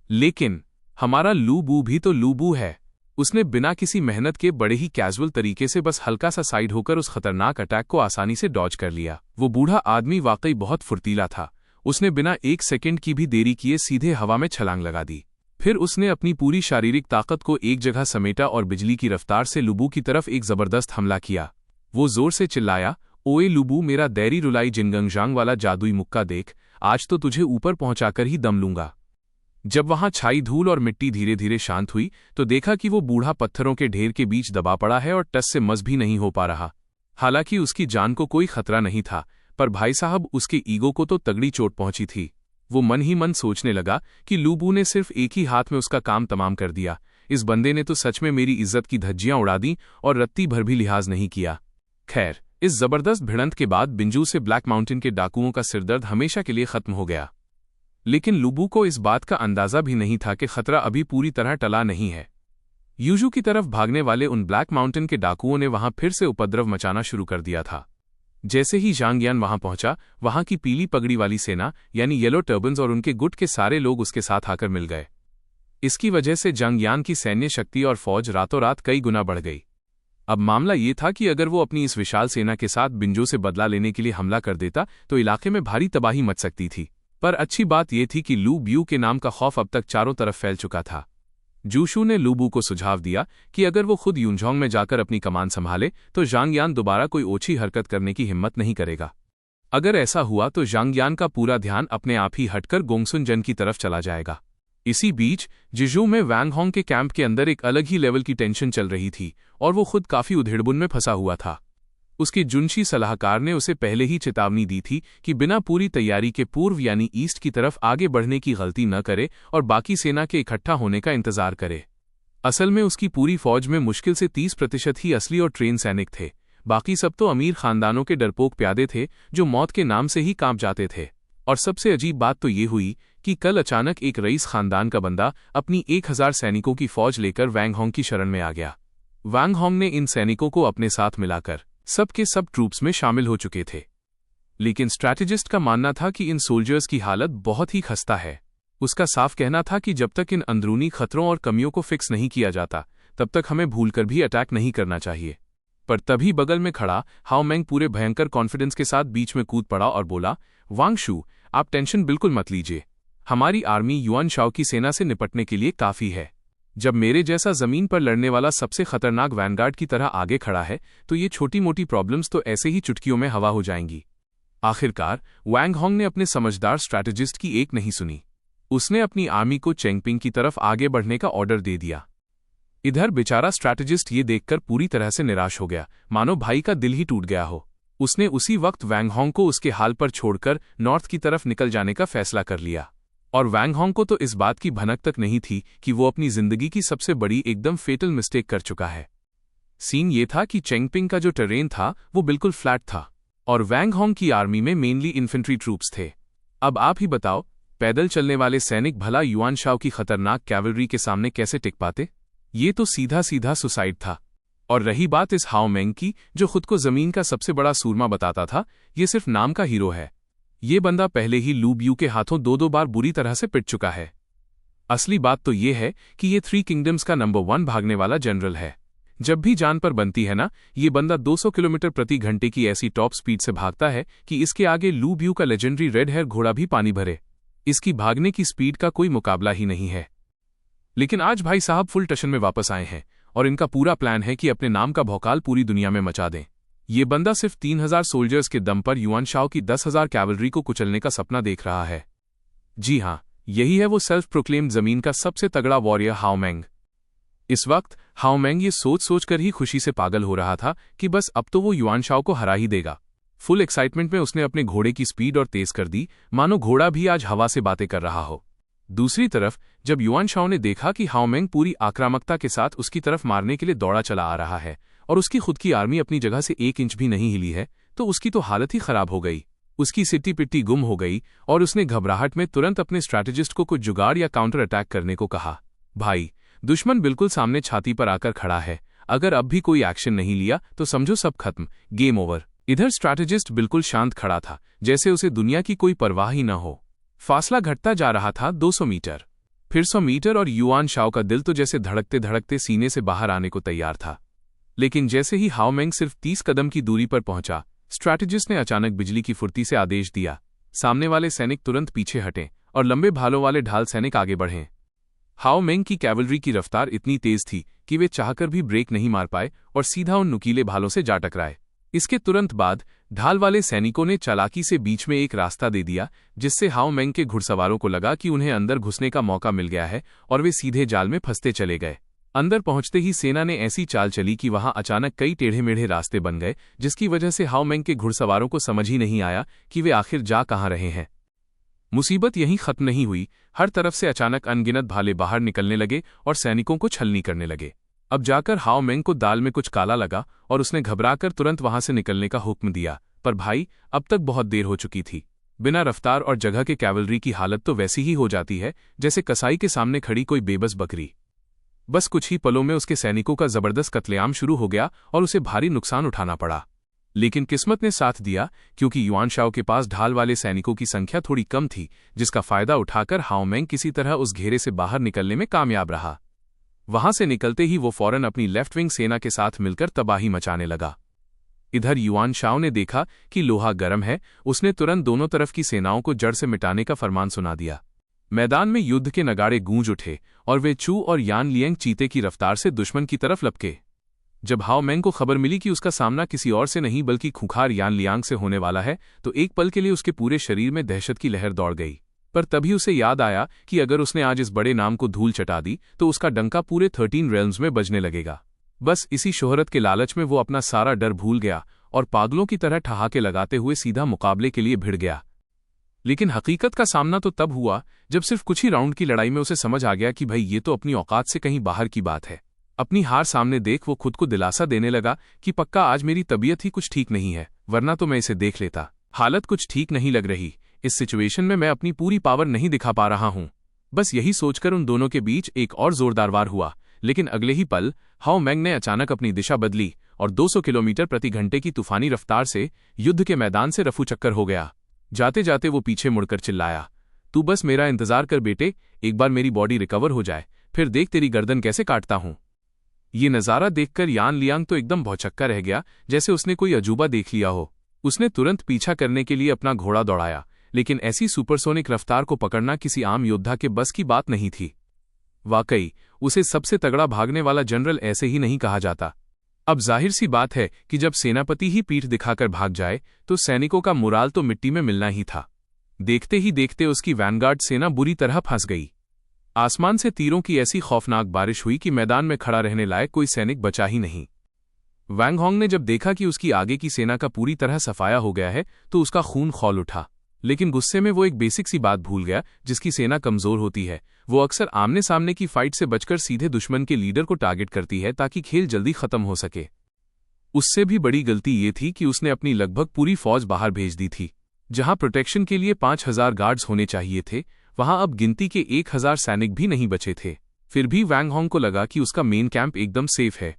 लेकिन हमारा लू बू भी तो लू बू है। उसने बिना किसी मेहनत के बड़े ही कैजुअल तरीके से बस हल्का सा साइड होकर उस खतरनाक अटैक को आसानी से डॉज कर लिया। वो बूढ़ा आदमी वाकई बहुत फुर्तीला था। उसने बिना एक सेकंड की भी देरी किए सीधे हवा में छलांग लगा दी। फिर उसने अपनी पूरी शारीरिक ताकत को एक जगह समेटा और बिजली की रफ्तार से लुबू की तरफ एक जबरदस्त हमला किया। वो जोर से चिल्लाया, ओए लुबू, मेरा दैरी रुलाई जिनगंगजांग वाला जादुई मुक्का देख, आज तो तुझे ऊपर पहुंचाकर ही दम लूंगा। जब वहां छाई धूल और मिट्टी धीरे धीरे शांत हुई तो देखा कि वो बूढ़ा पत्थरों के ढेर के बीच दबा पड़ा है और टस से मस भी नहीं हो पा रहा। हालांकि उसकी जान को कोई खतरा नहीं था, पर भाई साहब उसके ईगो को तो तगड़ी चोट पहुंची थी। वो मन ही मन सोचने लगा कि लूबू ने सिर्फ एक ही हाथ में उसका काम तमाम कर दिया। इस बंदे ने तो सच में मेरी इज्जत की धज्जियां उड़ा दी और रत्ती भर भी लिहाज नहीं किया। खैर, इस जबरदस्त भिड़ंत के बाद बिंजू से ब्लैक माउंटेन के डाकुओं का सिरदर्द हमेशा के लिए खत्म हो गया। लेकिन लुबू को इस बात का अंदाजा भी नहीं था कि खतरा अभी पूरी तरह टला नहीं है। यूजू की तरफ भागने वाले उन ब्लैक माउंटेन के डाकुओं ने वहां फिर से उपद्रव मचाना शुरू कर दिया था। जैसे ही जांग यान वहां पहुंचा, वहां की पीली पगड़ी वाली सेना यानी येलो टर्बन्स और उनके गुट के सारे लोग उसके साथ आकर मिल गए। इसकी वजह से जांग यान की सैन्य शक्ति और फौज रातों रात कई गुना बढ़ गई। अब मामला ये था कि अगर वो अपनी इस विशाल सेना के साथ बिंजो से बदला लेने के लिए हमला कर देता तो इलाके में भारी तबाही मच सकती थी। पर अच्छी बात यह थी कि लू ब्यू के नाम का खौफ अब तक चारों तरफ फैल चुका था। जूशू ने लूबू को सुझाव दिया कि अगर वो खुद यूनझोंग में जाकर अपनी कमान संभाले तो जांग यान दोबारा कोई ओछी हरकत करने की हिम्मत नहीं करेगा। अगर ऐसा हुआ तो जांग यान का पूरा ध्यान अपने आप ही हटकर गोंगसुन जन की तरफ चला जाएगा। इसी बीच जिजू में वैंग होंग के कैंप के अंदर एक अलग ही लेवल की टेंशन चल रही थी और वो खुद काफी उधेड़बुन में फंसा हुआ था। उसके जुनशी सलाहकार ने उसे पहले ही चेतावनी दी थी कि बिना पूरी तैयारी के पूर्व यानी ईस्ट की तरफ आगे बढ़ने की गलती न करे और बाकी सेना के इकट्ठा होने का इंतजार करे। असल में उसकी पूरी फौज में मुश्किल से 30% ही असली और ट्रेन सैनिक थे। बाकी सब तो अमीर खानदानों के डरपोक प्यादे थे जो मौत के नाम से ही कांप जाते थे। और सबसे अजीब बात तो ये हुई कि कल अचानक एक रईस खानदान का बंदा अपनी 1000 सैनिकों की फौज लेकर वैंग होंग की शरण में आ गया। वैंग होंग ने इन सैनिकों को अपने साथ मिलाकर सब के सब ट्रूप्स में शामिल हो चुके थे। लेकिन स्ट्रैटेजिस्ट का मानना था कि इन सोल्जर्स की हालत बहुत ही खस्ता है। उसका साफ कहना था कि जब तक इन अंदरूनी खतरों और कमियों को फिक्स नहीं किया जाता तब तक हमें भूलकर भी अटैक नहीं करना चाहिए। पर तभी बगल में खड़ा हाओ मेंग पूरे भयंकर कॉन्फिडेंस के साथ बीच में कूद पड़ा और बोला, वांग शू, आप टेंशन बिल्कुल मत लीजिए। हमारी आर्मी युआन शाओ की सेना से निपटने के लिए काफी है। जब मेरे जैसा जमीन पर लड़ने वाला सबसे खतरनाक वैनगार्ड की तरह आगे खड़ा है तो ये छोटी मोटी प्रॉब्लम्स तो ऐसे ही चुटकियों में हवा हो जाएंगी। आखिरकार वैंग होंग ने अपने समझदार स्ट्रैटेजिस्ट की एक नहीं सुनी। उसने अपनी आर्मी को चेंगपिंग की तरफ आगे बढ़ने का ऑर्डर दे दिया। इधर बेचारा स्ट्रैटेजिस्ट ये देखकर पूरी तरह से निराश हो गया, मानो भाई का दिल ही टूट गया हो। उसने उसी वक्त वैंग होंग को उसके हाल पर छोड़कर नॉर्थ की तरफ निकल जाने का फैसला कर लिया। और वैंग होंग को तो इस बात की भनक तक नहीं थी कि वो अपनी जिंदगी की सबसे बड़ी एकदम फेटल मिस्टेक कर चुका है। सीन ये था कि चेंगपिंग का जो टेरेन था वो बिल्कुल फ्लैट था और वैंग होंग की आर्मी में मेनली इन्फेंट्री ट्रूप्स थे। अब आप ही बताओ, पैदल चलने वाले सैनिक भला युआन शाओ की खतरनाक कैवलरी के सामने कैसे टिक पाते? ये तो सीधा सीधा सुसाइड था। और रही बात इस हाओ मेंग की, जो खुद को जमीन का सबसे बड़ा सूरमा बताता था, ये सिर्फ नाम का हीरो है। ये बंदा पहले ही लू ब्यू के हाथों दो बार बुरी तरह से पिट चुका है। असली बात तो ये है कि ये 3 किंगडम्स का नंबर 1 भागने वाला जनरल है। जब भी जान पर बनती है ना, ये बंदा 200 किलोमीटर प्रति घंटे की ऐसी टॉप स्पीड से भागता है कि इसके आगे लू ब्यू का लेजेंडरी रेड हेयर घोड़ा भी पानी भरे। इसकी भागने की स्पीड का कोई मुकाबला ही नहीं है। लेकिन आज भाई साहब फुल टशन में वापस आए हैं और इनका पूरा प्लान है कि अपने नाम का भौकाल पूरी दुनिया में मचा दें। ये बंदा सिर्फ 3000 सोल्जर्स के दम पर युआन शाओ की 10,000 कैवलरी को कुचलने का सपना देख रहा है। जी हां, यही है वो सेल्फ प्रोक्लेम्ड जमीन का सबसे तगड़ा वॉरियर हाओ मेंग। इस वक्त हाओ मेंग ये सोच कर ही खुशी से पागल हो रहा था कि बस अब तो वो युआन शाओ को हरा ही देगा। फुल एक्साइटमेंट में उसने अपने घोड़े की स्पीड और तेज कर दी, मानो घोड़ा भी आज हवा से बातें कर रहा हो। दूसरी तरफ जब युआन शाओ ने देखा कि हाओ मेंग पूरी आक्रामकता के साथ उसकी तरफ मारने के लिए दौड़ा चला आ रहा है और उसकी खुद की आर्मी अपनी जगह से 1 इंच भी नहीं हिली है, तो उसकी तो हालत ही खराब हो गई। उसकी सिट्टी पिट्टी गुम हो गई और उसने घबराहट में तुरंत अपने स्ट्रैटेजिस्ट को कुछ जुगाड़ या काउंटर अटैक करने को कहा। भाई, दुश्मन बिल्कुल सामने छाती पर आकर खड़ा है। अगर अब भी कोई एक्शन नहीं लिया तो समझो सब खत्म, गेम ओवर। इधर स्ट्रैटेजिस्ट बिल्कुल शांत खड़ा था, जैसे उसे दुनिया की कोई परवाह ही न हो। फासला घटता जा रहा था 200 मीटर, फिर 100 मीटर और युआन शाओ का दिल तो जैसे धड़कते धड़कते सीने से बाहर आने को तैयार था। लेकिन जैसे ही हाओ मेंग सिर्फ 30 कदम की दूरी पर पहुंचा, स्ट्रैटेजिस्ट ने अचानक बिजली की फुर्ती से आदेश दिया, सामने वाले सैनिक तुरंत पीछे हटें और लंबे भालों वाले ढाल सैनिक आगे बढ़ें। हाओ मेंग की कैवलरी की रफ्तार इतनी तेज थी कि वे चाहकर भी ब्रेक नहीं मार पाए और सीधा उन नुकीले भालों से जा टकराए। इसके तुरंत बाद ढाल वाले सैनिकों ने चालाकी से बीच में एक रास्ता दे दिया, जिससे हाओ मेंग के घुड़सवारों को लगा कि उन्हें अंदर घुसने का मौका मिल गया है और वे सीधे जाल में फंसते चले गए। अंदर पहुंचते ही सेना ने ऐसी चाल चली कि वहां अचानक कई टेढ़े मेढ़े रास्ते बन गए, जिसकी वजह से हाओ मेंग के घुड़सवारों को समझ ही नहीं आया कि वे आखिर जा कहां रहे हैं। मुसीबत यहीं खत्म नहीं हुई। हर तरफ से अचानक अनगिनत भाले बाहर निकलने लगे और सैनिकों को छलनी करने लगे। अब जाकर हाओ मेंग को दाल में कुछ काला लगा और उसने घबराकर तुरंत वहां से निकलने का हुक्म दिया। पर भाई, अब तक बहुत देर हो चुकी थी। बिना रफ्तार और जगह के कैवलरी की हालत तो वैसी ही हो जाती है जैसे कसाई के सामने खड़ी कोई बेबस बकरी। बस कुछ ही पलों में उसके सैनिकों का जबरदस्त कत्लेआम शुरू हो गया और उसे भारी नुकसान उठाना पड़ा। लेकिन किस्मत ने साथ दिया, क्योंकि युआन शाओ के पास ढाल वाले सैनिकों की संख्या थोड़ी कम थी, जिसका फायदा उठाकर हाओ मेंग किसी तरह उस घेरे से बाहर निकलने में कामयाब रहा। वहां से निकलते ही वो फौरन अपनी लेफ्ट विंग सेना के साथ मिलकर तबाही मचाने लगा। इधर युआन शाओ ने देखा कि लोहा गर्म है। उसने तुरंत दोनों तरफ की सेनाओं को जड़ से मिटाने का फरमान सुना दिया। मैदान में युद्ध के नगाड़े गूंज उठे और वे चू और यान लियंग चीते की रफ्तार से दुश्मन की तरफ लपके। जब हाओ मेंग को खबर मिली कि उसका सामना किसी और से नहीं बल्कि खूंखार यान लियांग से होने वाला है, तो एक पल के लिए उसके पूरे शरीर में दहशत की लहर दौड़ गई। पर तभी उसे याद आया कि अगर उसने आज इस बड़े नाम को धूल चटा दी तो उसका डंका पूरे 13 रेल्म्स में बजने लगेगा। बस इसी शोहरत के लालच में वो अपना सारा डर भूल गया और पागलों की तरह ठहाके लगाते हुए सीधा मुकाबले के लिए भिड़ गया। लेकिन हकीकत का सामना तो तब हुआ जब सिर्फ कुछ ही राउंड की लड़ाई में उसे समझ आ गया कि भाई ये तो अपनी औकात से कहीं बाहर की बात है। अपनी हार सामने देख वो खुद को दिलासा देने लगा कि पक्का आज मेरी तबीयत ही कुछ ठीक नहीं है, वरना तो मैं इसे देख लेता। हालत कुछ ठीक नहीं लग रही। इस सिचुएशन में मैं अपनी पूरी पावर नहीं दिखा पा रहा हूं। बस यही सोचकर उन दोनों के बीच एक और जोरदार वार हुआ। लेकिन अगले ही पल हाओ मेंग ने अचानक अपनी दिशा बदली और 200 किलोमीटर प्रति घंटे की तूफानी रफ्तार से युद्ध के मैदान से रफू चक्कर हो गया। जाते जाते वो पीछे मुड़कर चिल्लाया, तू बस मेरा इंतजार कर बेटे, एक बार मेरी बॉडी रिकवर हो जाए, फिर देख तेरी गर्दन कैसे काटता हूं। ये नज़ारा देखकर यान लियांग तो एकदम भौचक्का रह गया, जैसे उसने कोई अजूबा देख लिया हो। उसने तुरंत पीछा करने के लिए अपना घोड़ा दौड़ाया, लेकिन ऐसी सुपरसोनिक रफ्तार को पकड़ना किसी आम योद्धा के बस की बात नहीं थी। वाकई उसे सबसे तगड़ा भागने वाला जनरल ऐसे ही नहीं कहा जाता। अब जाहिर सी बात है कि जब सेनापति ही पीठ दिखाकर भाग जाए तो सैनिकों का मुराल तो मिट्टी में मिलना ही था। देखते ही देखते उसकी वैनगार्ड सेना बुरी तरह फंस गई। आसमान से तीरों की ऐसी खौफनाक बारिश हुई कि मैदान में खड़ा रहने लायक कोई सैनिक बचा ही नहीं। वैंग होंग ने जब देखा कि उसकी आगे की सेना का पूरी तरह सफाया हो गया है तो उसका खून खौल उठा, लेकिन गुस्से में वो एक बेसिक सी बात भूल गया, जिसकी सेना कमजोर होती है वो अक्सर आमने सामने की फाइट से बचकर सीधे दुश्मन के लीडर को टारगेट करती है ताकि खेल जल्दी खत्म हो सके। उससे भी बड़ी गलती ये थी कि उसने अपनी लगभग पूरी फौज बाहर भेज दी थी। जहां प्रोटेक्शन के लिए 5000 गार्ड्स होने चाहिए थे, वहां अब गिनती के 1000 सैनिक भी नहीं बचे थे। फिर भी वैंग होंग को लगा कि उसका मेन कैंप एकदम सेफ है,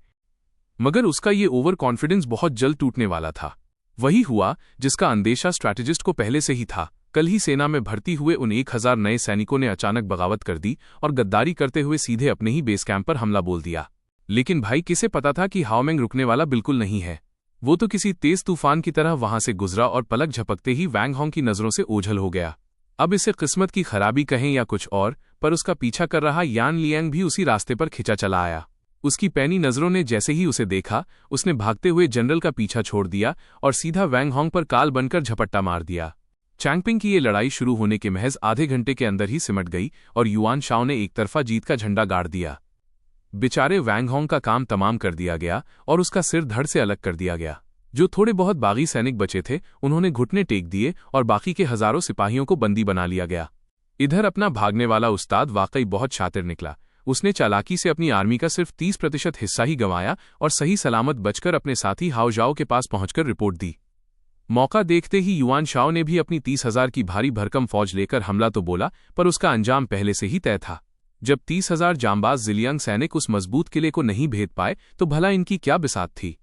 मगर उसका ये ओवर कॉन्फिडेंस बहुत जल्द टूटने वाला था। वही हुआ जिसका अंदेशा स्ट्रैटेजिस्ट को पहले से ही था। कल ही सेना में भर्ती हुए उन 1000 नए सैनिकों ने अचानक बगावत कर दी और गद्दारी करते हुए सीधे अपने ही बेस कैंप पर हमला बोल दिया। लेकिन भाई किसे पता था कि हाओमेंग रुकने वाला बिल्कुल नहीं है। वो तो किसी तेज तूफान की तरह वहां से गुजरा और पलक झपकते ही वैंग होंग की नजरों से ओझल हो गया। अब इसे किस्मत की खराबी कहें या कुछ और, पर उसका पीछा कर रहा यान लियांग भी उसी रास्ते पर खिंचा चला आया। उसकी पैनी नजरों ने जैसे ही उसे देखा, उसने भागते हुए जनरल का पीछा छोड़ दिया और सीधा वैंग होंग पर काल बनकर झपट्टा मार दिया। चैंगपिंग की ये लड़ाई शुरू होने के महज आधे घंटे के अंदर ही सिमट गई और युआन शाओ ने एक तरफा जीत का झंडा गाड़ दिया। बेचारे वैंग होंग का काम तमाम कर दिया गया और उसका सिर धड़ से अलग कर दिया गया। जो थोड़े बहुत बागी सैनिक बचे थे उन्होंने घुटने टेक दिए और बाकी के हजारों सिपाहियों को बंदी बना लिया गया। इधर अपना भागने वाला उस्ताद वाकई बहुत शातिर निकला। उसने चालाकी से अपनी आर्मी का सिर्फ 30% हिस्सा ही गंवाया और सही सलामत बचकर अपने साथी हाओ जाओ के पास पहुंचकर रिपोर्ट दी। मौका देखते ही युआन शाओ ने भी अपनी 30,000 की भारी भरकम फौज लेकर हमला तो बोला, पर उसका अंजाम पहले से ही तय था। जब 30,000 जांबाज जिलियांग सैनिक उस मजबूत किले को नहीं भेद पाए तो भला इनकी क्या बिसात थी।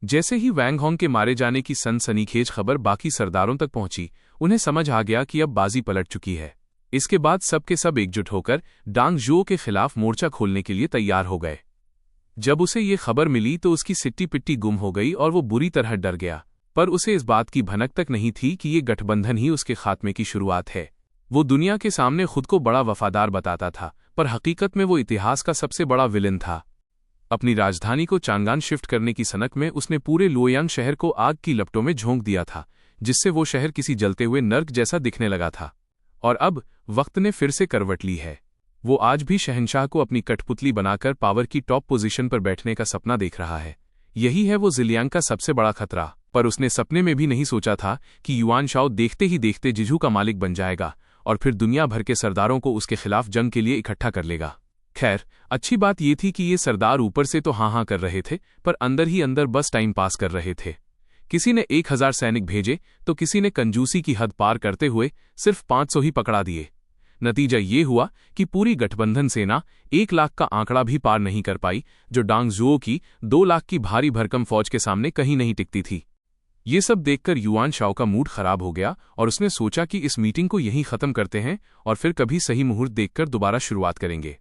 जैसे ही वैंग होंग के मारे जाने की सनसनीखेज खबर बाकी सरदारों तक पहुंची, उन्हें समझ आ गया कि अब बाजी पलट चुकी है। इसके बाद सबके सब एकजुट होकर डांग जुओ के खिलाफ मोर्चा खोलने के लिए तैयार हो गए। जब उसे ये खबर मिली तो उसकी सिट्टी पिट्टी गुम हो गई और वो बुरी तरह डर गया, पर उसे इस बात की भनक तक नहीं थी कि ये गठबंधन ही उसके खात्मे की शुरुआत है। वो दुनिया के सामने खुद को बड़ा वफादार बताता था, पर हकीकत में वो इतिहास का सबसे बड़ा विलेन था। अपनी राजधानी को चांगान शिफ्ट करने की सनक में उसने पूरे लुओयांग शहर को आग की लपटों में झोंक दिया था, जिससे वो शहर किसी जलते हुए नर्क जैसा दिखने लगा था। और अब वक्त ने फिर से करवट ली है। वो आज भी शहंशाह को अपनी कठपुतली बनाकर पावर की टॉप पोजीशन पर बैठने का सपना देख रहा है। यही है वो जिलियांग का सबसे बड़ा खतरा। पर उसने सपने में भी नहीं सोचा था कि युआन शाओ देखते ही देखते जिजू का मालिक बन जाएगा और फिर दुनिया भर के सरदारों को उसके खिलाफ जंग के लिए इकट्ठा कर लेगा। खैर, अच्छी बात ये थी कि ये सरदार ऊपर से तो हाँ कर रहे थे, पर अंदर ही अंदर बस टाइम पास कर रहे थे। किसी ने 1000 सैनिक भेजे तो किसी ने कंजूसी की हद पार करते हुए सिर्फ 500 ही पकड़ा दिए। नतीजा ये हुआ कि पूरी गठबंधन सेना 1 लाख का आंकड़ा भी पार नहीं कर पाई, जो डांग जुओ की 2 लाख की भारी भरकम फौज के सामने कहीं नहीं टिकती थी। ये सब देखकर युआन शाओ का मूड खराब हो गया और उसने सोचा कि इस मीटिंग को यहीं खत्म करते हैं और फिर कभी सही मुहूर्त देखकर दोबारा शुरुआत करेंगे।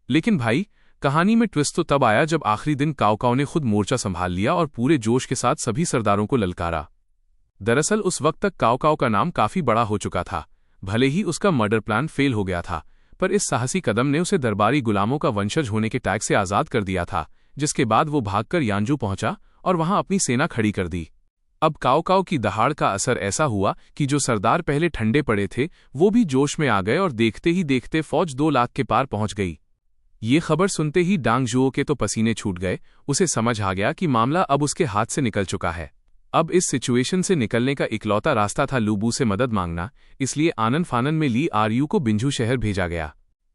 लेकिन भाई, कहानी में ट्विस्ट तो तब आया जब आखिरी दिन काओ काओ ने खुद मोर्चा संभाल लिया और पूरे जोश के साथ सभी सरदारों को ललकारा। दरअसल उस वक्त तक काओ काओ का नाम काफी बड़ा हो चुका था। भले ही उसका मर्डर प्लान फेल हो गया था, पर इस साहसी कदम ने उसे दरबारी गुलामों का वंशज होने के टैग से आजाद कर दिया था, जिसके बाद वो भागकर यानजू पहुंचा और वहां अपनी सेना खड़ी कर दी। अब काओ काओ की दहाड़ का असर ऐसा हुआ कि जो सरदार पहले ठंडे पड़े थे वो भी जोश में आ गए और देखते ही देखते फौज 2 लाख के पार पहुंच गई। ये खबर सुनते ही डांग जुओ के तो पसीने छूट गए। उसे समझ आ गया कि मामला अब उसके हाथ से निकल चुका है। अब इस सिचुएशन से निकलने का इकलौता रास्ता था लूबू से मदद मांगना, इसलिए आनन फानन में ली आरयू को बिंझू शहर भेजा गया।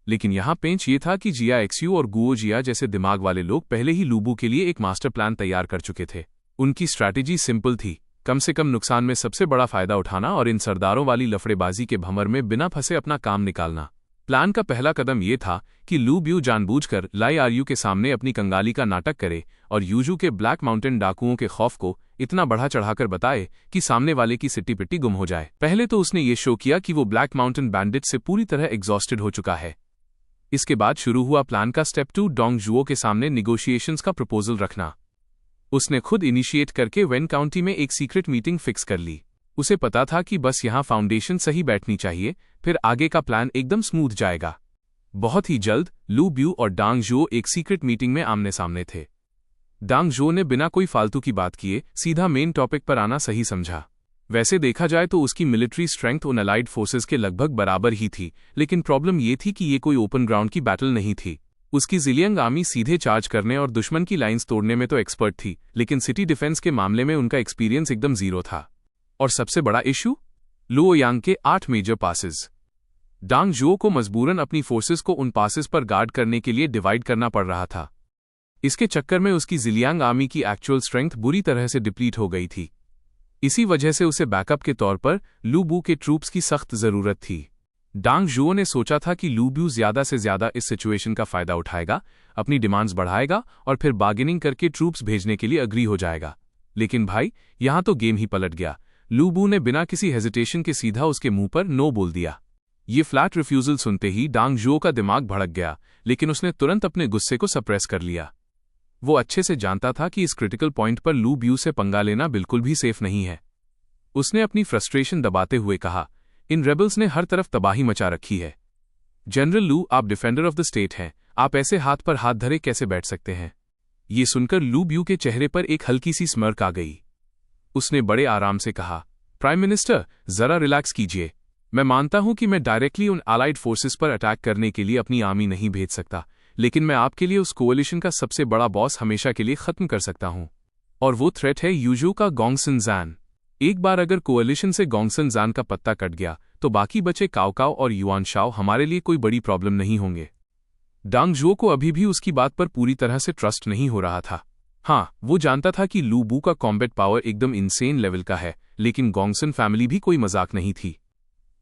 लेकिन यहाँ पेंच ये था कि जिया एक्सयू और गुओ जिया जैसे दिमाग वाले लोग पहले ही लूबू के लिए एक मास्टर प्लान तैयार कर चुके थे। उनकी स्ट्रैटेजी सिंपल थी, कम से कम नुकसान में सबसे बड़ा फायदा उठाना और इन सरदारों वाली लफड़ेबाजी के भंवर में बिना फंसे अपना काम निकालना। प्लान का पहला कदम ये था कि लू ब्यू जानबूझकर लाई आरयू के सामने अपनी कंगाली का नाटक करे और यूजू के ब्लैक माउंटेन डाकुओं के खौफ को इतना बढ़ा चढ़ाकर बताए कि सामने वाले की सिट्टी पिट्टी गुम हो जाए। पहले तो उसने ये शो किया कि वो ब्लैक माउंटेन बैंडिट से पूरी तरह एग्जॉस्टेड हो चुका है। इसके बाद शुरू हुआ प्लान का स्टेप 2, डोंग जुओ के सामने निगोशिएशंस का प्रपोजल रखना। उसने खुद इनिशिएट करके वेन काउंटी में एक सीक्रेट मीटिंग फिक्स कर ली। उसे पता था कि बस यहां फाउंडेशन सही बैठनी चाहिए, फिर आगे का प्लान एकदम स्मूथ जाएगा। बहुत ही जल्द लू ब्यू और डांग जुओ एक सीक्रेट मीटिंग में आमने सामने थे। डांग जुओ ने बिना कोई फालतू की बात किए सीधा मेन टॉपिक पर आना सही समझा। वैसे देखा जाए तो उसकी मिलिट्री स्ट्रेंथ उन अलाइड फोर्सेस के लगभग बराबर ही थी, लेकिन प्रॉब्लम ये थी कि ये कोई ओपन ग्राउंड की बैटल नहीं थी। उसकी जिलियंग आर्मी सीधे चार्ज करने और दुश्मन की लाइंस तोड़ने में तो एक्सपर्ट थी, लेकिन सिटी डिफेंस के मामले में उनका एक्सपीरियंस एकदम जीरो था। और सबसे बड़ा इशू, लुओयांग के 8 मेजर पासेस। डांग जुओ को मजबूरन अपनी फोर्सेस को उन पासेस पर गार्ड करने के लिए डिवाइड करना पड़ रहा था। इसके चक्कर में उसकी जिलियांग आर्मी की एक्चुअल स्ट्रेंथ बुरी तरह से डिप्लीट हो गई थी। इसी वजह से उसे बैकअप के तौर पर लू बू के ट्रूप्स की सख्त जरूरत थी। डांग जुओ ने सोचा था कि लू ब्यू ज्यादा से ज्यादा इस सिचुएशन का फायदा उठाएगा, अपनी डिमांड्स बढ़ाएगा और फिर बार्गेनिंग करके ट्रूप्स भेजने के लिए अग्री हो जाएगा। लेकिन भाई, यहां तो गेम ही पलट गया। लू बू ने बिना किसी हेजिटेशन के सीधा उसके मुंह पर नो बोल दिया। ये फ्लैट रिफ्यूजल सुनते ही डांग जुओ का दिमाग भड़क गया, लेकिन उसने तुरंत अपने गुस्से को सप्रेस कर लिया। वो अच्छे से जानता था कि इस क्रिटिकल पॉइंट पर लू ब्यू से पंगा लेना बिल्कुल भी सेफ नहीं है। उसने अपनी फ्रस्ट्रेशन दबाते हुए कहा, इन रेबल्स ने हर तरफ तबाही मचा रखी है। जनरल लू, आप डिफेंडर ऑफ द स्टेट हैं, आप ऐसे हाथ पर हाथ धरे कैसे बैठ सकते हैं? ये सुनकर लू ब्यू के चेहरे पर एक हल्की सी स्मर्क आ गई। उसने बड़े आराम से कहा, प्राइम मिनिस्टर, जरा रिलैक्स कीजिए। मैं मानता हूं कि मैं डायरेक्टली उन अलाइड फोर्सेस पर अटैक करने के लिए अपनी आर्मी नहीं भेज सकता, लेकिन मैं आपके लिए उस कोalition का सबसे बड़ा बॉस हमेशा के लिए खत्म कर सकता हूं। और वो थ्रेट है यूजू का गोंगसन ज़ान। एक बार अगर कोalition से गोंगसन ज़ान का पत्ता कट गया तो बाकी बचे काओकाओ और युआन शाओ हमारे लिए कोई बड़ी प्रॉब्लम नहीं होंगे। डांग जुओ को अभी भी उसकी बात पर पूरी तरह से ट्रस्ट नहीं हो रहा था। हाँ, वो जानता था कि लू बू का कॉम्बैट पावर एकदम इंसेन लेवल का है, लेकिन गोंगसन फैमिली भी कोई मजाक नहीं थी।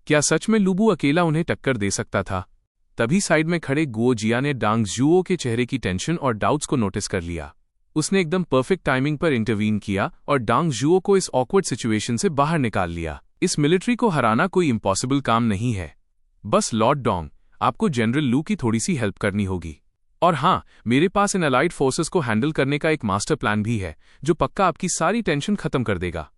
क्या सच में लू बू अकेला उन्हें टक्कर दे सकता था? तभी साइड में खड़े गुओ जिया ने डांग जुओ के चेहरे की टेंशन और डाउट्स को नोटिस कर लिया। उसने एकदम परफेक्ट टाइमिंग पर इंटरवीन किया और डांग जुओ को इस ऑकवर्ड सिचुएशन से बाहर निकाल लिया। इस मिलिट्री को हराना कोई इम्पॉसिबल काम नहीं है। बस लॉर्ड डोंग, आपको जनरल लू की थोड़ी सी हेल्प करनी होगी। और हाँ, मेरे पास इन अलाइड फोर्सेस को हैंडल करने का एक मास्टर प्लान भी है, जो पक्का आपकी सारी टेंशन खत्म कर देगा।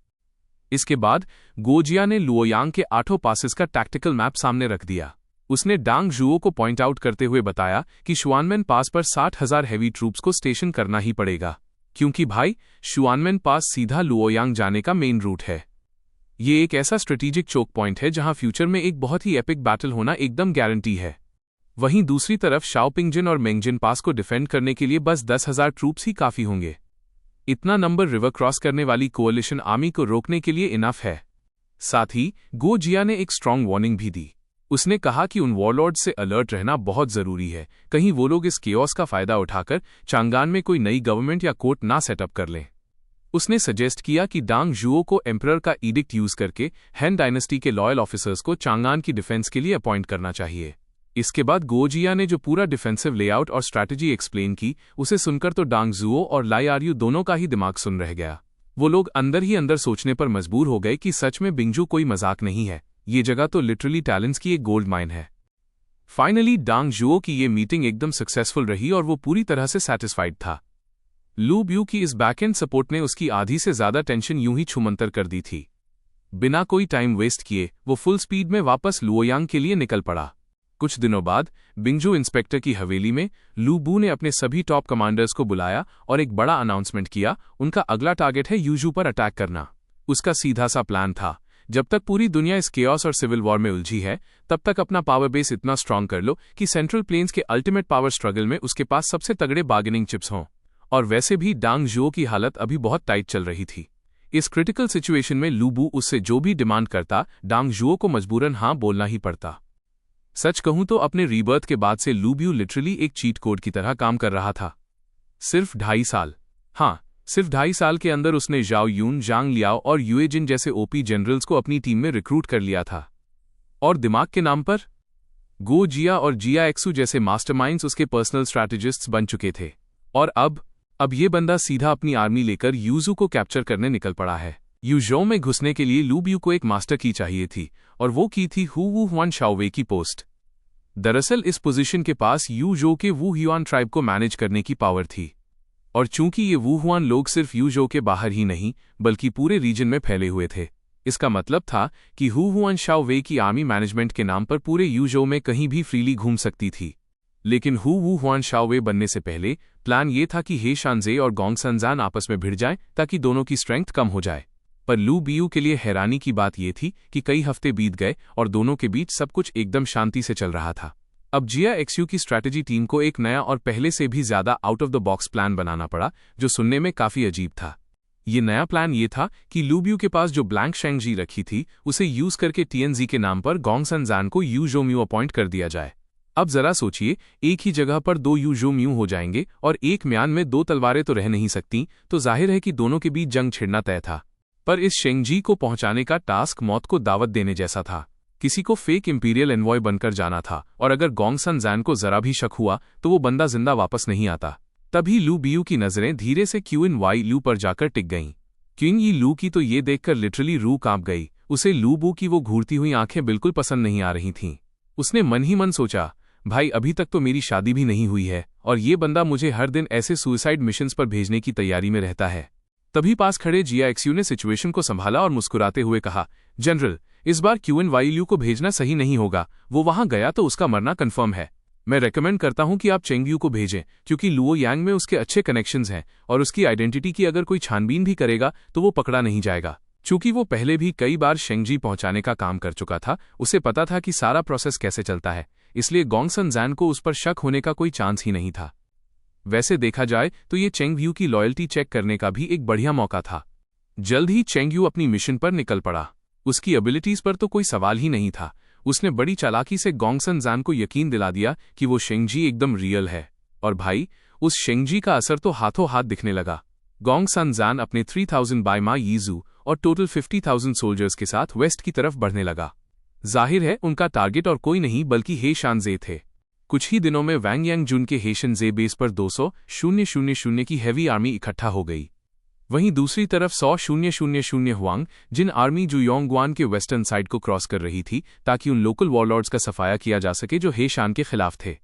इसके बाद गोजिया ने लुओयांग के 8 पासेस का टैक्टिकल मैप सामने रख दिया। उसने डांग जुओ को पॉइंट आउट करते हुए बताया कि शुआनमेन पास पर 60,000 हैवी ट्रूप्स को स्टेशन करना ही पड़ेगा, क्योंकि भाई, शुआनमेन पास सीधा लुओयांग जाने का मेन रूट है। ये एक ऐसा स्ट्रेटेजिक चोक पॉइंट है जहां फ्यूचर में एक बहुत ही एपिक बैटल होना एकदम गारंटी है। वहीं दूसरी तरफ शाओपिंगजिन और मेंगजिन पास को डिफेंड करने के लिए बस 10,000 ट्रूप्स ही काफी होंगे। इतना नंबर रिवर क्रॉस करने वाली कोalition आर्मी को रोकने के लिए इनफ है। साथ ही गो जिया ने एक स्ट्रांग वार्निंग भी दी। उसने कहा कि उन वॉरलॉर्ड से अलर्ट रहना बहुत जरूरी है, कहीं वो लोग इस केओस का फायदा उठाकर चांगान में कोई नई गवर्नमेंट या कोर्ट ना सेटअप कर लें। उसने सजेस्ट किया कि डांग जुओ को एम्परर का एडिक्ट यूज करके हैन डायनेस्टी के लॉयल ऑफिसर्स को चांगान की डिफेंस के लिए अपॉइंट करना चाहिए। इसके बाद गोजिया ने जो पूरा डिफेंसिव लेआउट और स्ट्रैटेजी एक्सप्लेन की, उसे सुनकर तो डांग जुओ और लाई आरयू दोनों का ही दिमाग सुन रह गया। वो लोग अंदर ही अंदर सोचने पर मजबूर हो गए कि सच में बिंगजू कोई मजाक नहीं है, ये जगह तो लिटरली टैलेंट्स की एक गोल्ड माइन है। फाइनली डांग जुओ की ये मीटिंग एकदम सक्सेसफुल रही और वो पूरी तरह से सैटिस्फाइड था। लू ब्यू की इस बैकएंड सपोर्ट ने उसकी आधी से ज्यादा टेंशन यूं ही छूमंतर कर दी थी। बिना कोई टाइम वेस्ट किए वो फुल स्पीड में वापस लुओयांग के लिए निकल पड़ा। कुछ दिनों बाद बिंगजू इंस्पेक्टर की हवेली में लू बू ने अपने सभी टॉप कमांडर्स को बुलाया और एक बड़ा अनाउंसमेंट किया। उनका अगला टारगेट है यूजू पर अटैक करना। उसका सीधा सा प्लान था, जब तक पूरी दुनिया इस केओस और सिविल वॉर में उलझी है, तब तक अपना पावर बेस इतना स्ट्रांग कर लो कि सेंट्रल प्लेन्स के अल्टीमेट पावर स्ट्रगल में उसके पास सबसे तगड़े बार्गेनिंग चिप्स हों। और वैसे भी डांग जुओ की हालत अभी बहुत टाइट चल रही थी। इस क्रिटिकल सिचुएशन में लू बू उससे जो भी डिमांड करता, डांग जुओ को मजबूरन हाँ बोलना ही पड़ता। सच कहूं तो अपने रीबर्थ के बाद से लू ब्यू लिटरली एक चीट कोड की तरह काम कर रहा था। सिर्फ 2.5 साल, हाँ, सिर्फ 2.5 साल के अंदर उसने जाओ यून, जांग लियाओ और युए जिन जैसे ओपी जनरल्स को अपनी टीम में रिक्रूट कर लिया था। और दिमाग के नाम पर गो जिया और जिया एक्सू जैसे मास्टरमाइंड्स उसके पर्सनल स्ट्रैटेजिस्ट्स बन चुके थे। और अब ये बंदा सीधा अपनी आर्मी लेकर यूजू को कैप्चर करने निकल पड़ा है। यूजो में घुसने के लिए लू बियू को एक मास्टर की चाहिए थी, और वो की थी हु वू हुआन शाओवे की पोस्ट। दरअसल इस पोजीशन के पास यूजो के वू ह्युआन ट्राइब को मैनेज करने की पावर थी। और चूंकि ये वू हुआन लोग सिर्फ यूजो के बाहर ही नहीं बल्कि पूरे रीजन में फैले हुए थे, इसका मतलब था कि हु हुआन शाओवे की आर्मी मैनेजमेंट के नाम पर पूरे यूजो में कहीं भी फ्रीली घूम सकती थी। लेकिन हु वू हुआन शाओवे बनने से पहले प्लान ये था कि हे शानजे और गोंग सनजान आपस में भिड़ जाएं ताकि दोनों की स्ट्रेंथ कम हो जाए। पर लू बियू के लिए हैरानी की बात यह थी कि कई हफ्ते बीत गए और दोनों के बीच सब कुछ एकदम शांति से चल रहा था। अब जिया एक्सयू की स्ट्रैटेजी टीम को एक नया और पहले से भी ज्यादा out of the box plan बनाना पड़ा, जो सुनने में काफी अजीब था। ये नया प्लान ये था कि लू बियू के पास जो ब्लैंक शेंगजी रखी थी उसे यूज करके टीएनजी के नाम पर गोंग सनजान को यू जो म्यू अपॉइंट कर दिया जाए। अब जरा सोचिए, एक ही जगह पर दो यू जो म्यू हो जाएंगे और एक म्यान में दो तलवारें तो रह नहीं सकती, तो जाहिर है कि दोनों के बीच जंग छिड़ना तय था। पर इस शेंगजी को पहुंचाने का टास्क मौत को दावत देने जैसा था। किसी को फेक इंपीरियल एनवॉय बनकर जाना था, और अगर गोंग सनजान को जरा भी शक हुआ तो वो बंदा जिंदा वापस नहीं आता। तभी लू बियू की नजरें धीरे से क्यूइन वाई लू पर जाकर टिक गईं। क्यूइन यी लू की तो ये देखकर लिटरली रूह कांप गई। उसे लू बू की वो घूरती हुई आंखें बिल्कुल पसंद नहीं आ रही थीं। उसने मन ही मन सोचा, भाई अभी तक तो मेरी शादी भी नहीं हुई है और ये बंदा मुझे हर दिन ऐसे सुसाइड मिशंस पर भेजने की तैयारी में रहता है। तभी पास खड़े जिया एक्सयू ने सिचुएशन को संभाला और मुस्कुराते हुए कहा, जनरल, इस बार क्यूइन वाईल्यू को भेजना सही नहीं होगा। वो वहां गया तो उसका मरना कंफर्म है। मैं रेकमेंड करता हूं कि आप चेंगयू को भेजें, क्योंकि लुओ यांग में उसके अच्छे कनेक्शंस हैं और उसकी आइडेंटिटी की अगर कोई छानबीन भी करेगा तो वो पकड़ा नहीं जाएगा। चूंकि वो पहले भी कई बार शेंगजी पहुंचाने का काम कर चुका था, उसे पता था कि सारा प्रोसेस कैसे चलता है, इसलिए गोंग सनजान को उस पर शक होने का कोई चांस ही नहीं था। वैसे देखा जाए तो ये चेंगयू की लॉयल्टी चेक करने का भी एक बढ़िया मौका था। जल्द ही चेंगयू अपनी मिशन पर निकल पड़ा। उसकी एबिलिटीज पर तो कोई सवाल ही नहीं था। उसने बड़ी चालाकी से गोंग सनजान को यकीन दिला दिया कि वो शेंगजी एकदम रियल है। और भाई, उस शेंगजी का असर तो हाथों हाथ दिखने लगा। गोंग सनजान अपने 3000 बायमा यीजू और टोटल 50,000 सोल्जर्स के साथ वेस्ट की तरफ बढ़ने लगा। जाहिर है उनका टारगेट और कोई नहीं बल्कि हे शानजे थे। कुछ ही दिनों में वैंग यांग जुन के हेशनजे बेस पर 200,000 की हैवी आर्मी इकट्ठा हो गई। वहीं दूसरी तरफ 100,000 हुआंग जिन आर्मी जो योंगवान के वेस्टर्न साइड को क्रॉस कर रही थी ताकि उन लोकल वॉरलॉर्ड्स का सफाया किया जा सके जो हे शान के खिलाफ थे।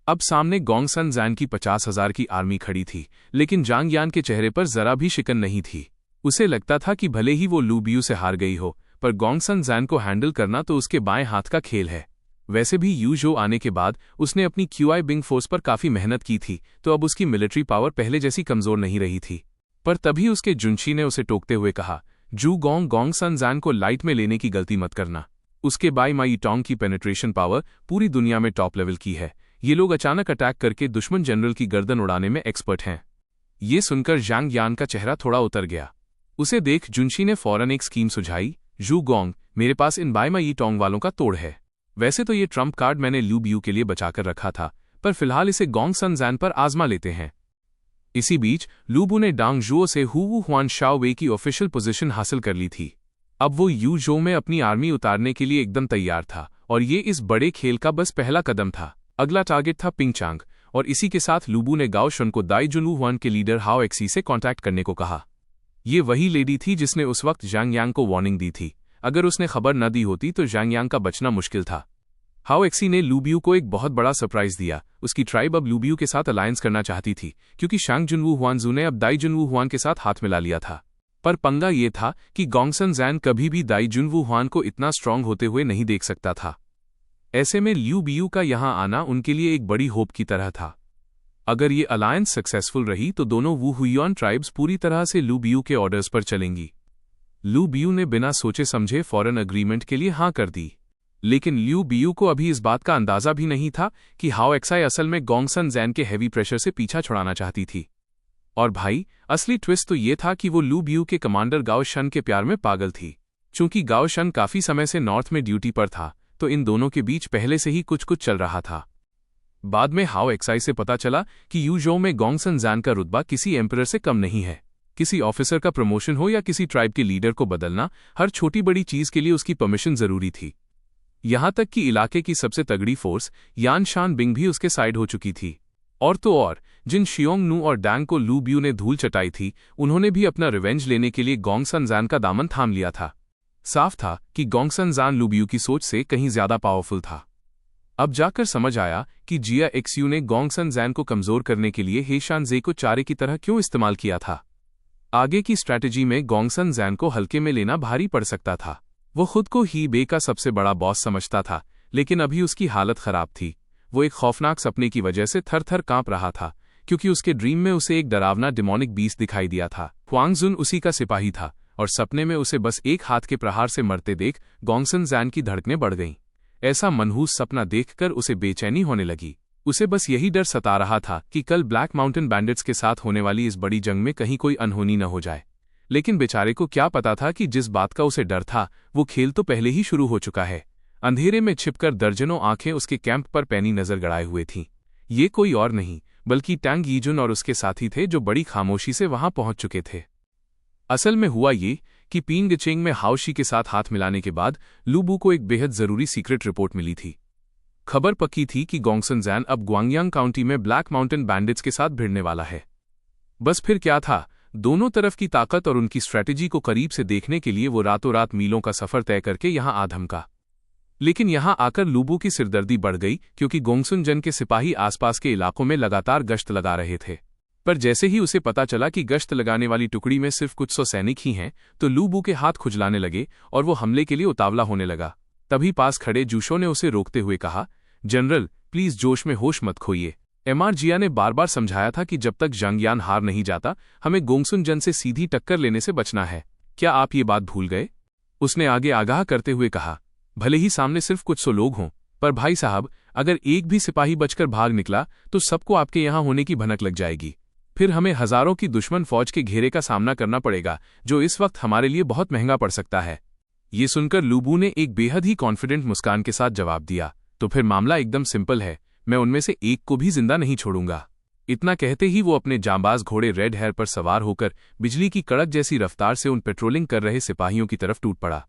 अब सामने गोंग सनजान की 50,000 की आर्मी खड़ी थी, लेकिन जांग यान के चेहरे पर जरा भी शिकन नहीं थी। उसे लगता था कि भले ही वो लू बियू से हार गई हो, पर गोंग सनजान को हैंडल करना तो उसके बाएं हाथ का खेल है। वैसे भी यू जो आने के बाद उसने अपनी क्यूआई बिंग फोर्स पर काफी मेहनत की थी, तो अब उसकी मिलिट्री पावर पहले जैसी कमजोर नहीं रही थी। पर तभी उसके जुनशी ने उसे टोकते हुए कहा, जू गोंग, गोंग सनजान को लाइट में लेने की गलती मत करना। उसके बाई माई टोंग की पेनिट्रेशन पावर पूरी दुनिया में टॉप लेवल की है। ये लोग अचानक अटैक करके दुश्मन जनरल की गर्दन उड़ाने में एक्सपर्ट हैं। ये सुनकर जांग यान का चेहरा थोड़ा उतर गया। उसे देख जुनशी ने फौरन एक स्कीम सुझाई, जू गोंग, मेरे पास इन बाई माई टोंग वालों का तोड़ है। वैसे तो ये ट्रम्प कार्ड मैंने लू बियू के लिए बचाकर रखा था, पर फिलहाल इसे गोंग सनजान पर आजमा लेते हैं। इसी बीच लू बू ने डांग जुओ से हु वू हुआन शाओवे की ऑफिशियल पोजीशन हासिल कर ली थी। अब वो यू जो में अपनी आर्मी उतारने के लिए एकदम तैयार था, और ये इस बड़े खेल का बस पहला कदम था। अगला टारगेट था पिंगचांग, और इसी के साथ लू बू ने गाओ शन को दाई जुनू हुआन के लीडर हाओ एक्सी से कांटेक्ट करने को कहा। ये वही लेडी थी जिसने उस वक्त जांग यांग को वार्निंग दी थी। अगर उसने खबर न दी होती तो जांग यांग का बचना मुश्किल था। हाओ एक्सी ने लू बियू को एक बहुत बड़ा सरप्राइज दिया। उसकी ट्राइब अब लू बियू के साथ अलायंस करना चाहती थी, क्योंकि शांग जुनवू हुआनजू ने अब दाई जुनवू हुआन के साथ हाथ मिला लिया था। पर पंगा ये था कि गोंग सनजान कभी भी दाई जुनवू हुआन को इतना स्ट्रांग होते हुए नहीं देख सकता था। ऐसे में लू बियू का यहां आना उनके लिए एक बड़ी होप की तरह था। अगर ये अलायंस सक्सेसफुल रही तो दोनों वू हुइयन ट्राइब्स पूरी तरह से लू बियू के ऑर्डर्स पर चलेंगी। लू बियू ने बिना सोचे समझे फॉरेन अग्रीमेंट के लिए हाँ कर दी। लेकिन लू बियू को अभी इस बात का अंदाजा भी नहीं था कि हाओ एक्साई असल में गोंग सनजान के हैवी प्रेशर से पीछा छुड़ाना चाहती थी। और भाई, असली ट्विस्ट तो ये था कि वो लू बियू के कमांडर गाओ शन के प्यार में पागल थी। चूंकि गाओ शन काफी समय से नॉर्थ में ड्यूटी पर था, तो इन दोनों के बीच पहले से ही कुछ कुछ चल रहा था। बाद में हाओ एक्साई से पता चला कि यू जो में गोंग सनजान का रुतबा किसी एम्परर से कम नहीं है। किसी ऑफिसर का प्रमोशन हो या किसी ट्राइब के लीडर को बदलना, हर छोटी बड़ी चीज के लिए उसकी परमिशन जरूरी थी। यहां तक कि इलाके की सबसे तगड़ी फोर्स यान शान बिंग भी उसके साइड हो चुकी थी। और तो और, जिन शियोंग नू और डैंग को लू ब्यू ने धूल चटाई थी, उन्होंने भी अपना रिवेंज लेने के लिए गोंगसन ज़ान का दामन थाम लिया था। साफ था कि गोंगसन ज़ान लू ब्यू की सोच से कहीं ज्यादा पावरफुल था। अब जाकर समझ आया कि जिया एक्सयू ने गोंगसन ज़ान को कमजोर करने के लिए हेशान ज़े को चारे की तरह क्यों इस्तेमाल किया था। आगे की स्ट्रैटेजी में गोंगसन ज़ान को हल्के में लेना भारी पड़ सकता था। वो खुद को ही बे का सबसे बड़ा बॉस समझता था, लेकिन अभी उसकी हालत खराब थी। वो एक खौफनाक सपने की वजह से थर थर कांप रहा था, क्योंकि उसके ड्रीम में उसे एक डरावना डिमोनिक बीस्ट दिखाई दिया था। हुआंगजुन उसी का सिपाही था, और सपने में उसे बस एक हाथ के प्रहार से मरते देख गोंगसन ज़ान की धड़कनें बढ़ गईं। ऐसा मनहूस सपना देखकर उसे बेचैनी होने लगी। उसे बस यही डर सता रहा था कि कल ब्लैक माउंटेन बैंडिट्स के साथ होने वाली इस बड़ी जंग में कहीं कोई अनहोनी न हो जाए। लेकिन बेचारे को क्या पता था कि जिस बात का उसे डर था, वो खेल तो पहले ही शुरू हो चुका है। अंधेरे में छिपकर दर्जनों आंखें उसके कैंप पर पैनी नजर गड़ाए हुए थीं। ये कोई और नहीं बल्कि टैंग यीजुन और उसके साथी थे, जो बड़ी खामोशी से वहां पहुंच चुके थे। असल में हुआ ये कि पींग चेंग में हाओशी के साथ हाथ मिलाने के बाद लू बू को एक बेहद जरूरी सीक्रेट रिपोर्ट मिली थी। खबर पक्की थी कि गोंगसन ज़ान अब ग्वांगयांग काउंटी में ब्लैक माउंटेन बैंडिट्स के साथ भिड़ने वाला है। बस फिर क्या था, दोनों तरफ की ताकत और उनकी स्ट्रैटेजी को करीब से देखने के लिए वो रातों रात मीलों का सफर तय करके यहां आ धमका। लेकिन यहां आकर लूबू की सिरदर्दी बढ़ गई, क्योंकि गोंगसुन जन के सिपाही आसपास के इलाकों में लगातार गश्त लगा रहे थे। पर जैसे ही उसे पता चला कि गश्त लगाने वाली टुकड़ी में सिर्फ कुछ 100 सैनिक ही हैं, तो लूबू के हाथ खुजलाने लगे और वो हमले के लिए उतावला होने लगा। तभी पास खड़े जूशो ने उसे रोकते हुए कहा, जनरल प्लीज जोश में होश मत खोइए। एमआर जिया ने बार बार समझाया था कि जब तक जंगयान हार नहीं जाता, हमें गोंगसुन जन से सीधी टक्कर लेने से बचना है। क्या आप ये बात भूल गए? उसने आगे आगाह करते हुए कहा, भले ही सामने सिर्फ कुछ 100 लोग हों, पर भाई साहब, अगर एक भी सिपाही बचकर भाग निकला तो सबको आपके यहां होने की भनक लग जाएगी। फिर हमें हजारों की दुश्मन फौज के घेरे का सामना करना पड़ेगा, जो इस वक्त हमारे लिए बहुत महंगा पड़ सकता है। ये सुनकर लूबू ने एक बेहद ही कॉन्फिडेंट मुस्कान के साथ जवाब दिया, तो फिर मामला एकदम सिंपल है, मैं उनमें से एक को भी जिंदा नहीं छोड़ूंगा। इतना कहते ही वो अपने जांबाज घोड़े रेड हेयर पर सवार होकर बिजली की कड़क जैसी रफ्तार से उन पेट्रोलिंग कर रहे सिपाहियों की तरफ टूट पड़ा।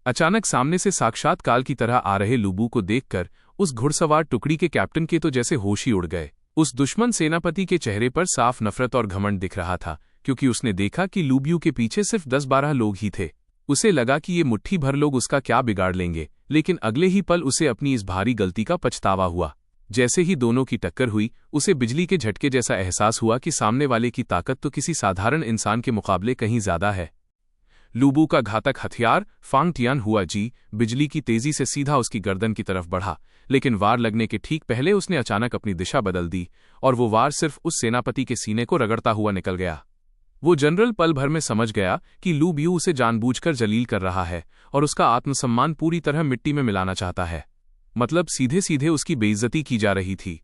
अचानक सामने से साक्षात काल की तरह आ रहे लूबू को देखकर उस घुड़सवार टुकड़ी के कैप्टन के तो जैसे होश ही उड़ गए। उस दुश्मन सेनापति के चेहरे पर साफ नफरत और घमंड दिख रहा था, क्योंकि उसने देखा कि लूब्यू के पीछे सिर्फ 10-12 लोग ही थे। उसे लगा कि ये मुट्ठी भर लोग उसका क्या बिगाड़ लेंगे, लेकिन अगले ही पल उसे अपनी इस भारी गलती का पछतावा हुआ। जैसे ही दोनों की टक्कर हुई, उसे बिजली के झटके जैसा एहसास हुआ कि सामने वाले की ताकत तो किसी साधारण इंसान के मुकाबले कहीं ज्यादा है। लूबू का घातक हथियार फांग टियान हुआ जी बिजली की तेजी से सीधा उसकी गर्दन की तरफ बढ़ा, लेकिन वार लगने के ठीक पहले उसने अचानक अपनी दिशा बदल दी और वो वार सिर्फ उस सेनापति के सीने को रगड़ता हुआ निकल गया। वो जनरल पल भर में समझ गया कि लू ब्यू उसे जानबूझकर जलील कर रहा है और उसका आत्मसम्मान पूरी तरह मिट्टी में मिलाना चाहता है। मतलब सीधे सीधे उसकी बेइज्जती की जा रही थी।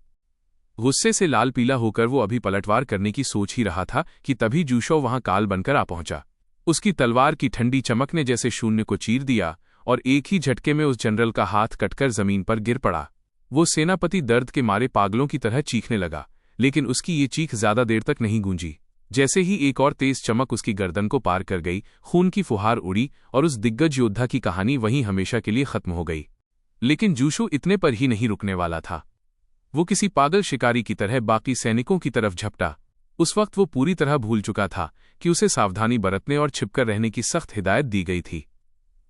गुस्से से लाल पीला होकर वो अभी पलटवार करने की सोच ही रहा था कि तभी जूशो वहां काल बनकर आ पहुंचा। उसकी तलवार की ठंडी चमक ने जैसे शून्य को चीर दिया और एक ही झटके में उस जनरल का हाथ कटकर जमीन पर गिर पड़ा। वो सेनापति दर्द के मारे पागलों की तरह चीखने लगा, लेकिन उसकी ये चीख ज्यादा देर तक नहीं गूंजी। जैसे ही एक और तेज चमक उसकी गर्दन को पार कर गई, खून की फुहार उड़ी और उस दिग्गज योद्धा की कहानी वहीं हमेशा के लिए खत्म हो गई। लेकिन जूशो इतने पर ही नहीं रुकने वाला था। वो किसी पागल शिकारी की तरह बाकी सैनिकों की तरफ झपटा। उस वक्त वो पूरी तरह भूल चुका था कि उसे सावधानी बरतने और छिपकर रहने की सख्त हिदायत दी गई थी।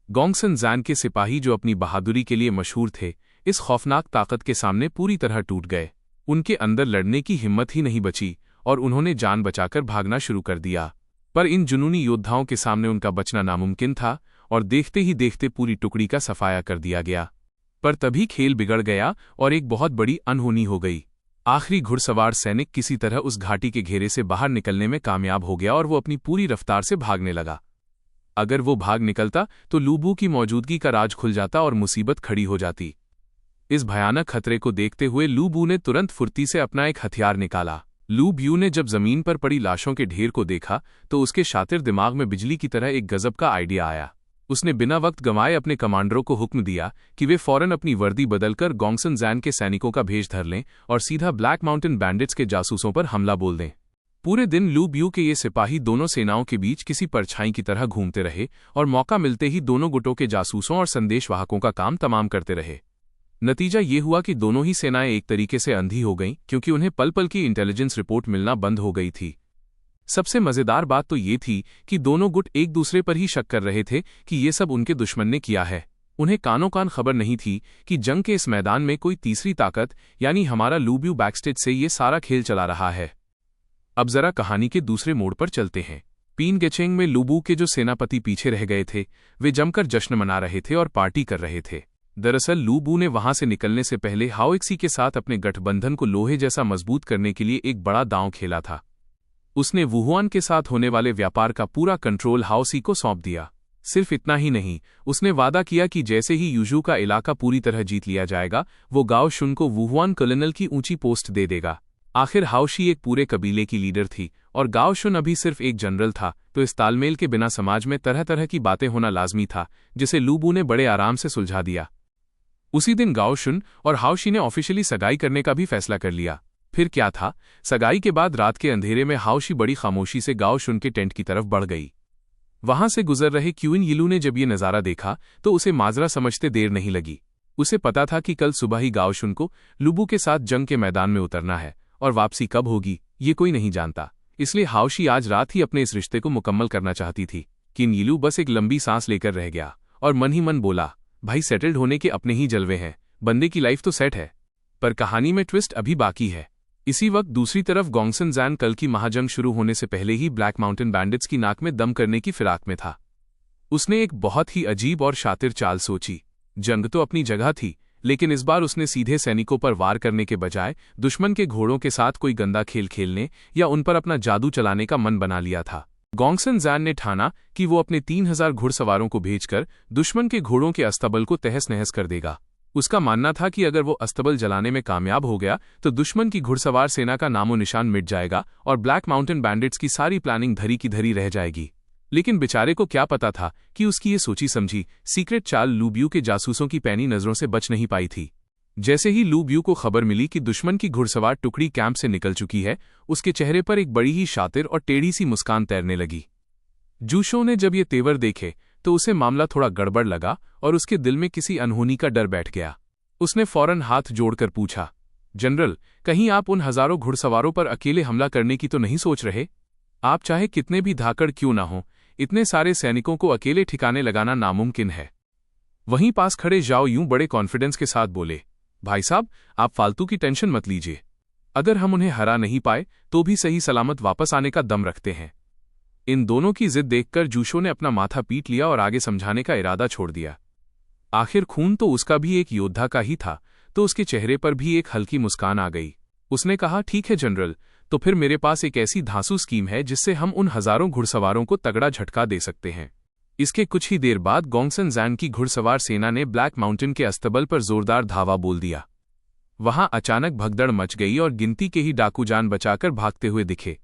गोंगसन ज़ान के सिपाही, जो अपनी बहादुरी के लिए मशहूर थे, इस खौफनाक ताकत के सामने पूरी तरह टूट गए। उनके अंदर लड़ने की हिम्मत ही नहीं बची और उन्होंने जान बचाकर भागना शुरू कर दिया। पर इन जुनूनी योद्धाओं के सामने उनका बचना नामुमकिन था और देखते ही देखते पूरी टुकड़ी का सफाया कर दिया गया। पर तभी खेल बिगड़ गया और एक बहुत बड़ी अनहोनी हो गई। आखिरी घुड़सवार सैनिक किसी तरह उस घाटी के घेरे से बाहर निकलने में कामयाब हो गया और वो अपनी पूरी रफ्तार से भागने लगा। अगर वो भाग निकलता तो लूबू की मौजूदगी का राज खुल जाता और मुसीबत खड़ी हो जाती। इस भयानक खतरे को देखते हुए लूबू ने तुरंत फुर्ती से अपना एक हथियार निकाला। लू ब्यू ने जब जमीन पर पड़ी लाशों के ढेर को देखा तो उसके शातिर दिमाग में बिजली की तरह एक गजब का आइडिया आया। उसने बिना वक्त गंवाए अपने कमांडरों को हुक्म दिया कि वे फौरन अपनी वर्दी बदलकर गोंगसन ज़ान के सैनिकों का भेष धर लें और सीधा ब्लैक माउंटेन बैंडिट्स के जासूसों पर हमला बोल दें। पूरे दिन लू ब्यू के ये सिपाही दोनों सेनाओं के बीच किसी परछाई की तरह घूमते रहे और मौका मिलते ही दोनों गुटों के जासूसों और संदेशवाहकों का काम तमाम करते रहे। नतीजा ये हुआ कि दोनों ही सेनाएं एक तरीके से अंधी हो गईं, क्योंकि उन्हें पल पल की इंटेलिजेंस रिपोर्ट मिलना बंद हो गई थी। सबसे मजेदार बात तो ये थी कि दोनों गुट एक दूसरे पर ही शक कर रहे थे कि ये सब उनके दुश्मन ने किया है। उन्हें कानों कान खबर नहीं थी कि जंग के इस मैदान में कोई तीसरी ताकत यानी हमारा लू ब्यू बैकस्टेज से ये सारा खेल चला रहा है। अब जरा कहानी के दूसरे मोड़ पर चलते हैं। पीन गेचेंग में लूबू के जो सेनापति पीछे रह गए थे वे जमकर जश्न मना रहे थे और पार्टी कर रहे थे। दरअसल लूबू ने वहां से निकलने से पहले हाओक्सी के साथ अपने गठबंधन को लोहे जैसा मजबूत करने के लिए एक बड़ा दांव खेला था। उसने वुहुआन के साथ होने वाले व्यापार का पूरा कंट्रोल हाओसी को सौंप दिया। सिर्फ इतना ही नहीं, उसने वादा किया कि जैसे ही यूजू का इलाका पूरी तरह जीत लिया जाएगा वो गाओ शुन को वुहुआन कर्नल की ऊंची पोस्ट दे देगा। आखिर हाओशी एक पूरे कबीले की लीडर थी और गाओ शुन अभी सिर्फ एक जनरल था, तो इस तालमेल के बिना समाज में तरह तरह की बातें होना लाजमी था, जिसे लूबू ने बड़े आराम से सुलझा दिया। उसी दिन गाओ शुन और हाओशी ने ऑफिशियली सगाई करने का भी फैसला कर लिया। फिर क्या था, सगाई के बाद रात के अंधेरे में हाओशी बड़ी खामोशी से गाओ शुन के टेंट की तरफ बढ़ गई। वहां से गुजर रहे क्यूइन यिलू ने जब ये नजारा देखा तो उसे माजरा समझते देर नहीं लगी। उसे पता था कि कल सुबह ही गाओ शुन को लूबू के साथ जंग के मैदान में उतरना है और वापसी कब होगी ये कोई नहीं जानता। इसलिए हाओशी आज रात ही अपने इस रिश्ते को मुकम्मल करना चाहती थी। किन यिलू बस एक लंबी सांस लेकर रह गया और मन ही मन बोला, भाई सेटल्ड होने के अपने ही जलवे हैं, बंदे की लाइफ तो सेट है। पर कहानी में ट्विस्ट अभी बाकी है। इसी वक्त दूसरी तरफ गोंगसन जैन कल की महाजंग शुरू होने से पहले ही ब्लैक माउंटेन बैंडिट्स की नाक में दम करने की फिराक में था। उसने एक बहुत ही अजीब और शातिर चाल सोची। जंग तो अपनी जगह थी, लेकिन इस बार उसने सीधे सैनिकों पर वार करने के बजाय दुश्मन के घोड़ों के साथ कोई गंदा खेल खेलने या उन पर अपना जादू चलाने का मन बना लिया था। गोंगसन जैन ने ठाना कि वो अपने 3000 घुड़सवारों को भेजकर दुश्मन के घोड़ों के अस्तबल को तहस नहस कर देगा। उसका मानना था कि अगर वो अस्तबल जलाने में कामयाब हो गया तो दुश्मन की घुड़सवार सेना का नामो निशान मिट जाएगा और ब्लैक माउंटेन बैंडिट्स की सारी प्लानिंग धरी की धरी रह जाएगी। लेकिन बेचारे को क्या पता था कि उसकी ये सोची समझी सीक्रेट चाल लू ब्यू के जासूसों की पैनी नजरों से बच नहीं पाई थी। जैसे ही लू ब्यू को खबर मिली कि दुश्मन की घुड़सवार टुकड़ी कैंप से निकल चुकी है, उसके चेहरे पर एक बड़ी ही शातिर और टेढ़ी सी मुस्कान तैरने लगी। जूशो ने जब ये तेवर देखे तो उसे मामला थोड़ा गड़बड़ लगा और उसके दिल में किसी अनहोनी का डर बैठ गया। उसने फौरन हाथ जोड़कर पूछा, जनरल, कहीं आप उन हजारों घुड़सवारों पर अकेले हमला करने की तो नहीं सोच रहे? आप चाहे कितने भी धाकड़ क्यों ना हो, इतने सारे सैनिकों को अकेले ठिकाने लगाना नामुमकिन है। वहीं पास खड़े जाओ यूं बड़े कॉन्फिडेंस के साथ बोले, भाई साहब, आप फालतू की टेंशन मत लीजिए। अगर हम उन्हें हरा नहीं पाए तो भी सही सलामत वापस आने का दम रखते हैं। इन दोनों की जिद देखकर जूशो ने अपना माथा पीट लिया और आगे समझाने का इरादा छोड़ दिया। आखिर खून तो उसका भी एक योद्धा का ही था, तो उसके चेहरे पर भी एक हल्की मुस्कान आ गई। उसने कहा, ठीक है जनरल, तो फिर मेरे पास एक ऐसी धांसू स्कीम है जिससे हम उन हजारों घुड़सवारों को तगड़ा झटका दे सकते हैं। इसके कुछ ही देर बाद गोंगसन जैन की घुड़सवार सेना ने ब्लैक माउंटेन के अस्तबल पर जोरदार धावा बोल दिया। वहां अचानक भगदड़ मच गई और गिनती के ही डाकू जान बचाकर भागते हुए दिखे।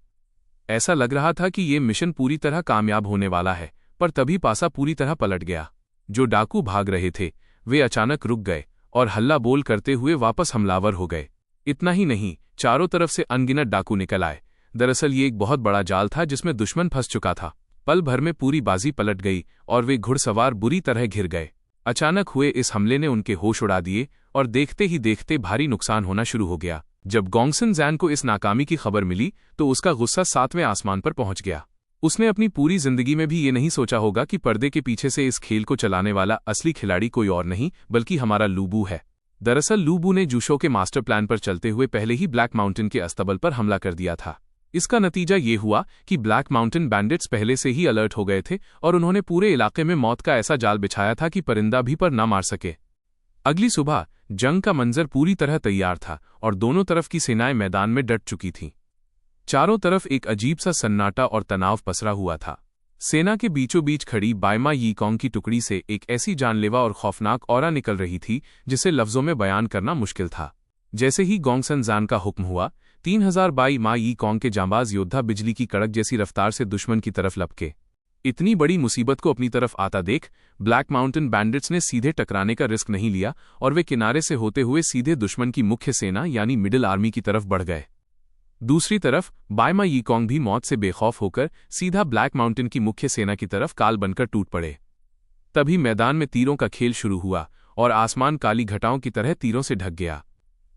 ऐसा लग रहा था कि ये मिशन पूरी तरह कामयाब होने वाला है, पर तभी पासा पूरी तरह पलट गया। जो डाकू भाग रहे थे वे अचानक रुक गए और हल्ला बोल करते हुए वापस हमलावर हो गए। इतना ही नहीं, चारों तरफ से अनगिनत डाकू निकल आए। दरअसल ये एक बहुत बड़ा जाल था जिसमें दुश्मन फंस चुका था। पल भर में पूरी बाजी पलट गई और वे घुड़सवार बुरी तरह घिर गए। अचानक हुए इस हमले ने उनके होश उड़ा दिए और देखते ही देखते भारी नुकसान होना शुरू हो गया। जब गोंगसन जैन को इस नाकामी की खबर मिली तो उसका गुस्सा 7वें आसमान पर पहुंच गया। उसने अपनी पूरी जिंदगी में भी ये नहीं सोचा होगा कि पर्दे के पीछे से इस खेल को चलाने वाला असली खिलाड़ी कोई और नहीं बल्कि हमारा लूबू है। दरअसल लूबू ने जूशो के मास्टर प्लान पर चलते हुए पहले ही ब्लैक माउंटेन के अस्तबल पर हमला कर दिया था। इसका नतीजा ये हुआ कि ब्लैक माउंटेन बैंडिट्स पहले से ही अलर्ट हो गए थे और उन्होंने पूरे इलाके में मौत का ऐसा जाल बिछाया था कि परिंदा भी पर न मार सके। अगली सुबह जंग का मंजर पूरी तरह तैयार था और दोनों तरफ की सेनाएं मैदान में डट चुकी थीं। चारों तरफ एक अजीब सा सन्नाटा और तनाव पसरा हुआ था। सेना के बीचों बीच खड़ी बायमा यीकोंग की टुकड़ी से एक ऐसी जानलेवा और खौफनाक ऑरा निकल रही थी जिसे लफ्जों में बयान करना मुश्किल था। जैसे ही गोंगसन जैन का हुक्म हुआ, 3000 बायमा यीकोंग के जांबाज योद्धा बिजली की कड़क जैसी रफ्तार से दुश्मन की तरफ लपके। इतनी बड़ी मुसीबत को अपनी तरफ आता देख ब्लैक माउंटेन बैंडिट्स ने सीधे टकराने का रिस्क नहीं लिया और वे किनारे से होते हुए सीधे दुश्मन की मुख्य सेना यानी मिडिल आर्मी की तरफ बढ़ गए। दूसरी तरफ बायमा यीकोंग भी मौत से बेखौफ होकर सीधा ब्लैक माउंटेन की मुख्य सेना की तरफ काल बनकर टूट पड़े। तभी मैदान में तीरों का खेल शुरू हुआ और आसमान काली घटाओं की तरह तीरों से ढक गया।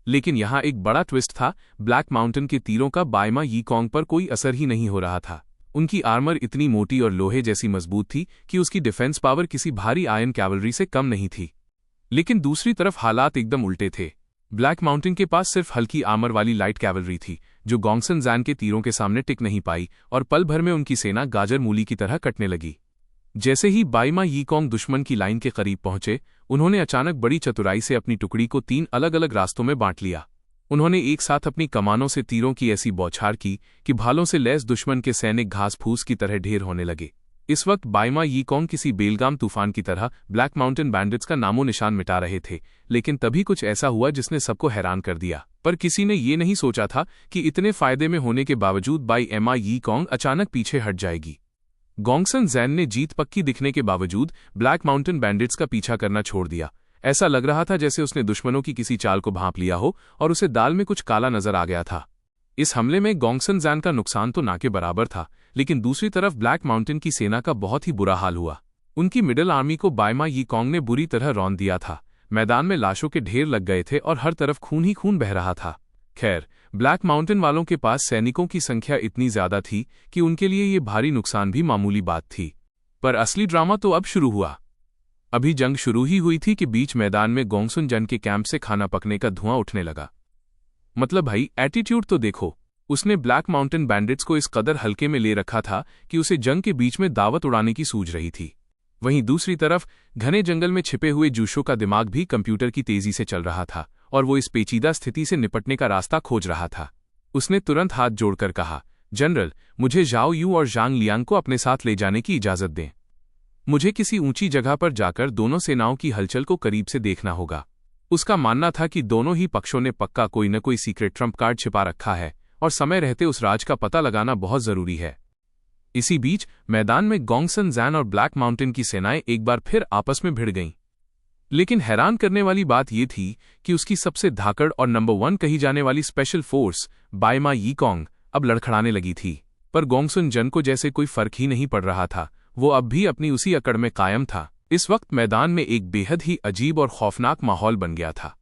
लेकिन यहां एक बड़ा ट्विस्ट था। ब्लैक माउंटेन के तीरों का बायमा यीकोंग पर कोई असर ही नहीं हो रहा था। उनकी आर्मर इतनी मोटी और लोहे जैसी मजबूत थी कि उसकी डिफेंस पावर किसी भारी आयरन कैवलरी से कम नहीं थी। लेकिन दूसरी तरफ हालात एकदम उल्टे थे। ब्लैक माउंटेन के पास सिर्फ हल्की आर्मर वाली लाइट कैवलरी थी, जो गोंगसन जैन के तीरों के सामने टिक नहीं पाई और पल भर में उनकी सेना गाजर मूली की तरह कटने लगी। जैसे ही बायमा यीकोंग दुश्मन की लाइन के करीब पहुंचे, उन्होंने अचानक बड़ी चतुराई से अपनी टुकड़ी को 3 अलग अलग रास्तों में बांट लिया। उन्होंने एक साथ अपनी कमानों से तीरों की ऐसी बौछार की कि भालों से लैस दुश्मन के सैनिक घास फूस की तरह ढेर होने लगे। इस वक्त बायमा यीकोंग किसी बेलगाम तूफान की तरह ब्लैक माउंटेन बैंडिट्स का नामो निशान मिटा रहे थे। लेकिन तभी कुछ ऐसा हुआ जिसने सबको हैरान कर दिया। पर किसी ने ये नहीं सोचा था कि इतने फायदे में होने के बावजूद बायमा यीकोंग अचानक पीछे हट जाएगी। गोंगसन जैन ने जीत पक्की दिखने के बावजूद ब्लैक माउंटेन बैंडिट्स का पीछा करना छोड़ दिया। ऐसा लग रहा था जैसे उसने दुश्मनों की किसी चाल को भांप लिया हो और उसे दाल में कुछ काला नजर आ गया था। इस हमले में गोंगसन जैन का नुकसान तो ना के बराबर था, लेकिन दूसरी तरफ ब्लैक माउंटेन की सेना का बहुत ही बुरा हाल हुआ। उनकी मिडिल आर्मी को बायमा यीकोंग ने बुरी तरह रौंद दिया था। मैदान में लाशों के ढेर लग गए थे और हर तरफ खून ही खून बह रहा था। खैर, ब्लैक माउंटेन वालों के पास सैनिकों की संख्या इतनी ज्यादा थी कि उनके लिए ये भारी नुकसान भी मामूली बात थी। पर असली ड्रामा तो अब शुरू हुआ। अभी जंग शुरू ही हुई थी कि बीच मैदान में गोंगसन जन के कैंप से खाना पकने का धुआं उठने लगा। मतलब भाई, एटीट्यूड तो देखो। उसने ब्लैक माउंटेन बैंडिट्स को इस कदर हल्के में ले रखा था कि उसे जंग के बीच में दावत उड़ाने की सूझ रही थी। वहीं दूसरी तरफ घने जंगल में छिपे हुए जूशों का दिमाग भी कंप्यूटर की तेजी से चल रहा था और वो इस पेचीदा स्थिति से निपटने का रास्ता खोज रहा था। उसने तुरंत हाथ जोड़कर कहा, जनरल, मुझे जाओ यू और जांग लियांग को अपने साथ ले जाने की इजाजत दें। मुझे किसी ऊंची जगह पर जाकर दोनों सेनाओं की हलचल को करीब से देखना होगा। उसका मानना था कि दोनों ही पक्षों ने पक्का कोई न कोई सीक्रेट ट्रम्प कार्ड छिपा रखा है और समय रहते उस राज का पता लगाना बहुत जरूरी है। इसी बीच मैदान में गोंगसन जैन और ब्लैक माउंटेन की सेनाएं एक बार फिर आपस में भिड़ गईं। लेकिन हैरान करने वाली बात यह थी कि उसकी सबसे धाकड़ और नंबर 1 कही जाने वाली स्पेशल फोर्स बायमा यीकोंग अब लड़खड़ाने लगी थी। पर गोंगसन जन को जैसे कोई फर्क ही नहीं पड़ रहा था। वो अब भी अपनी उसी अकड़ में कायम था। इस वक्त मैदान में एक बेहद ही अजीब और खौफनाक माहौल बन गया था।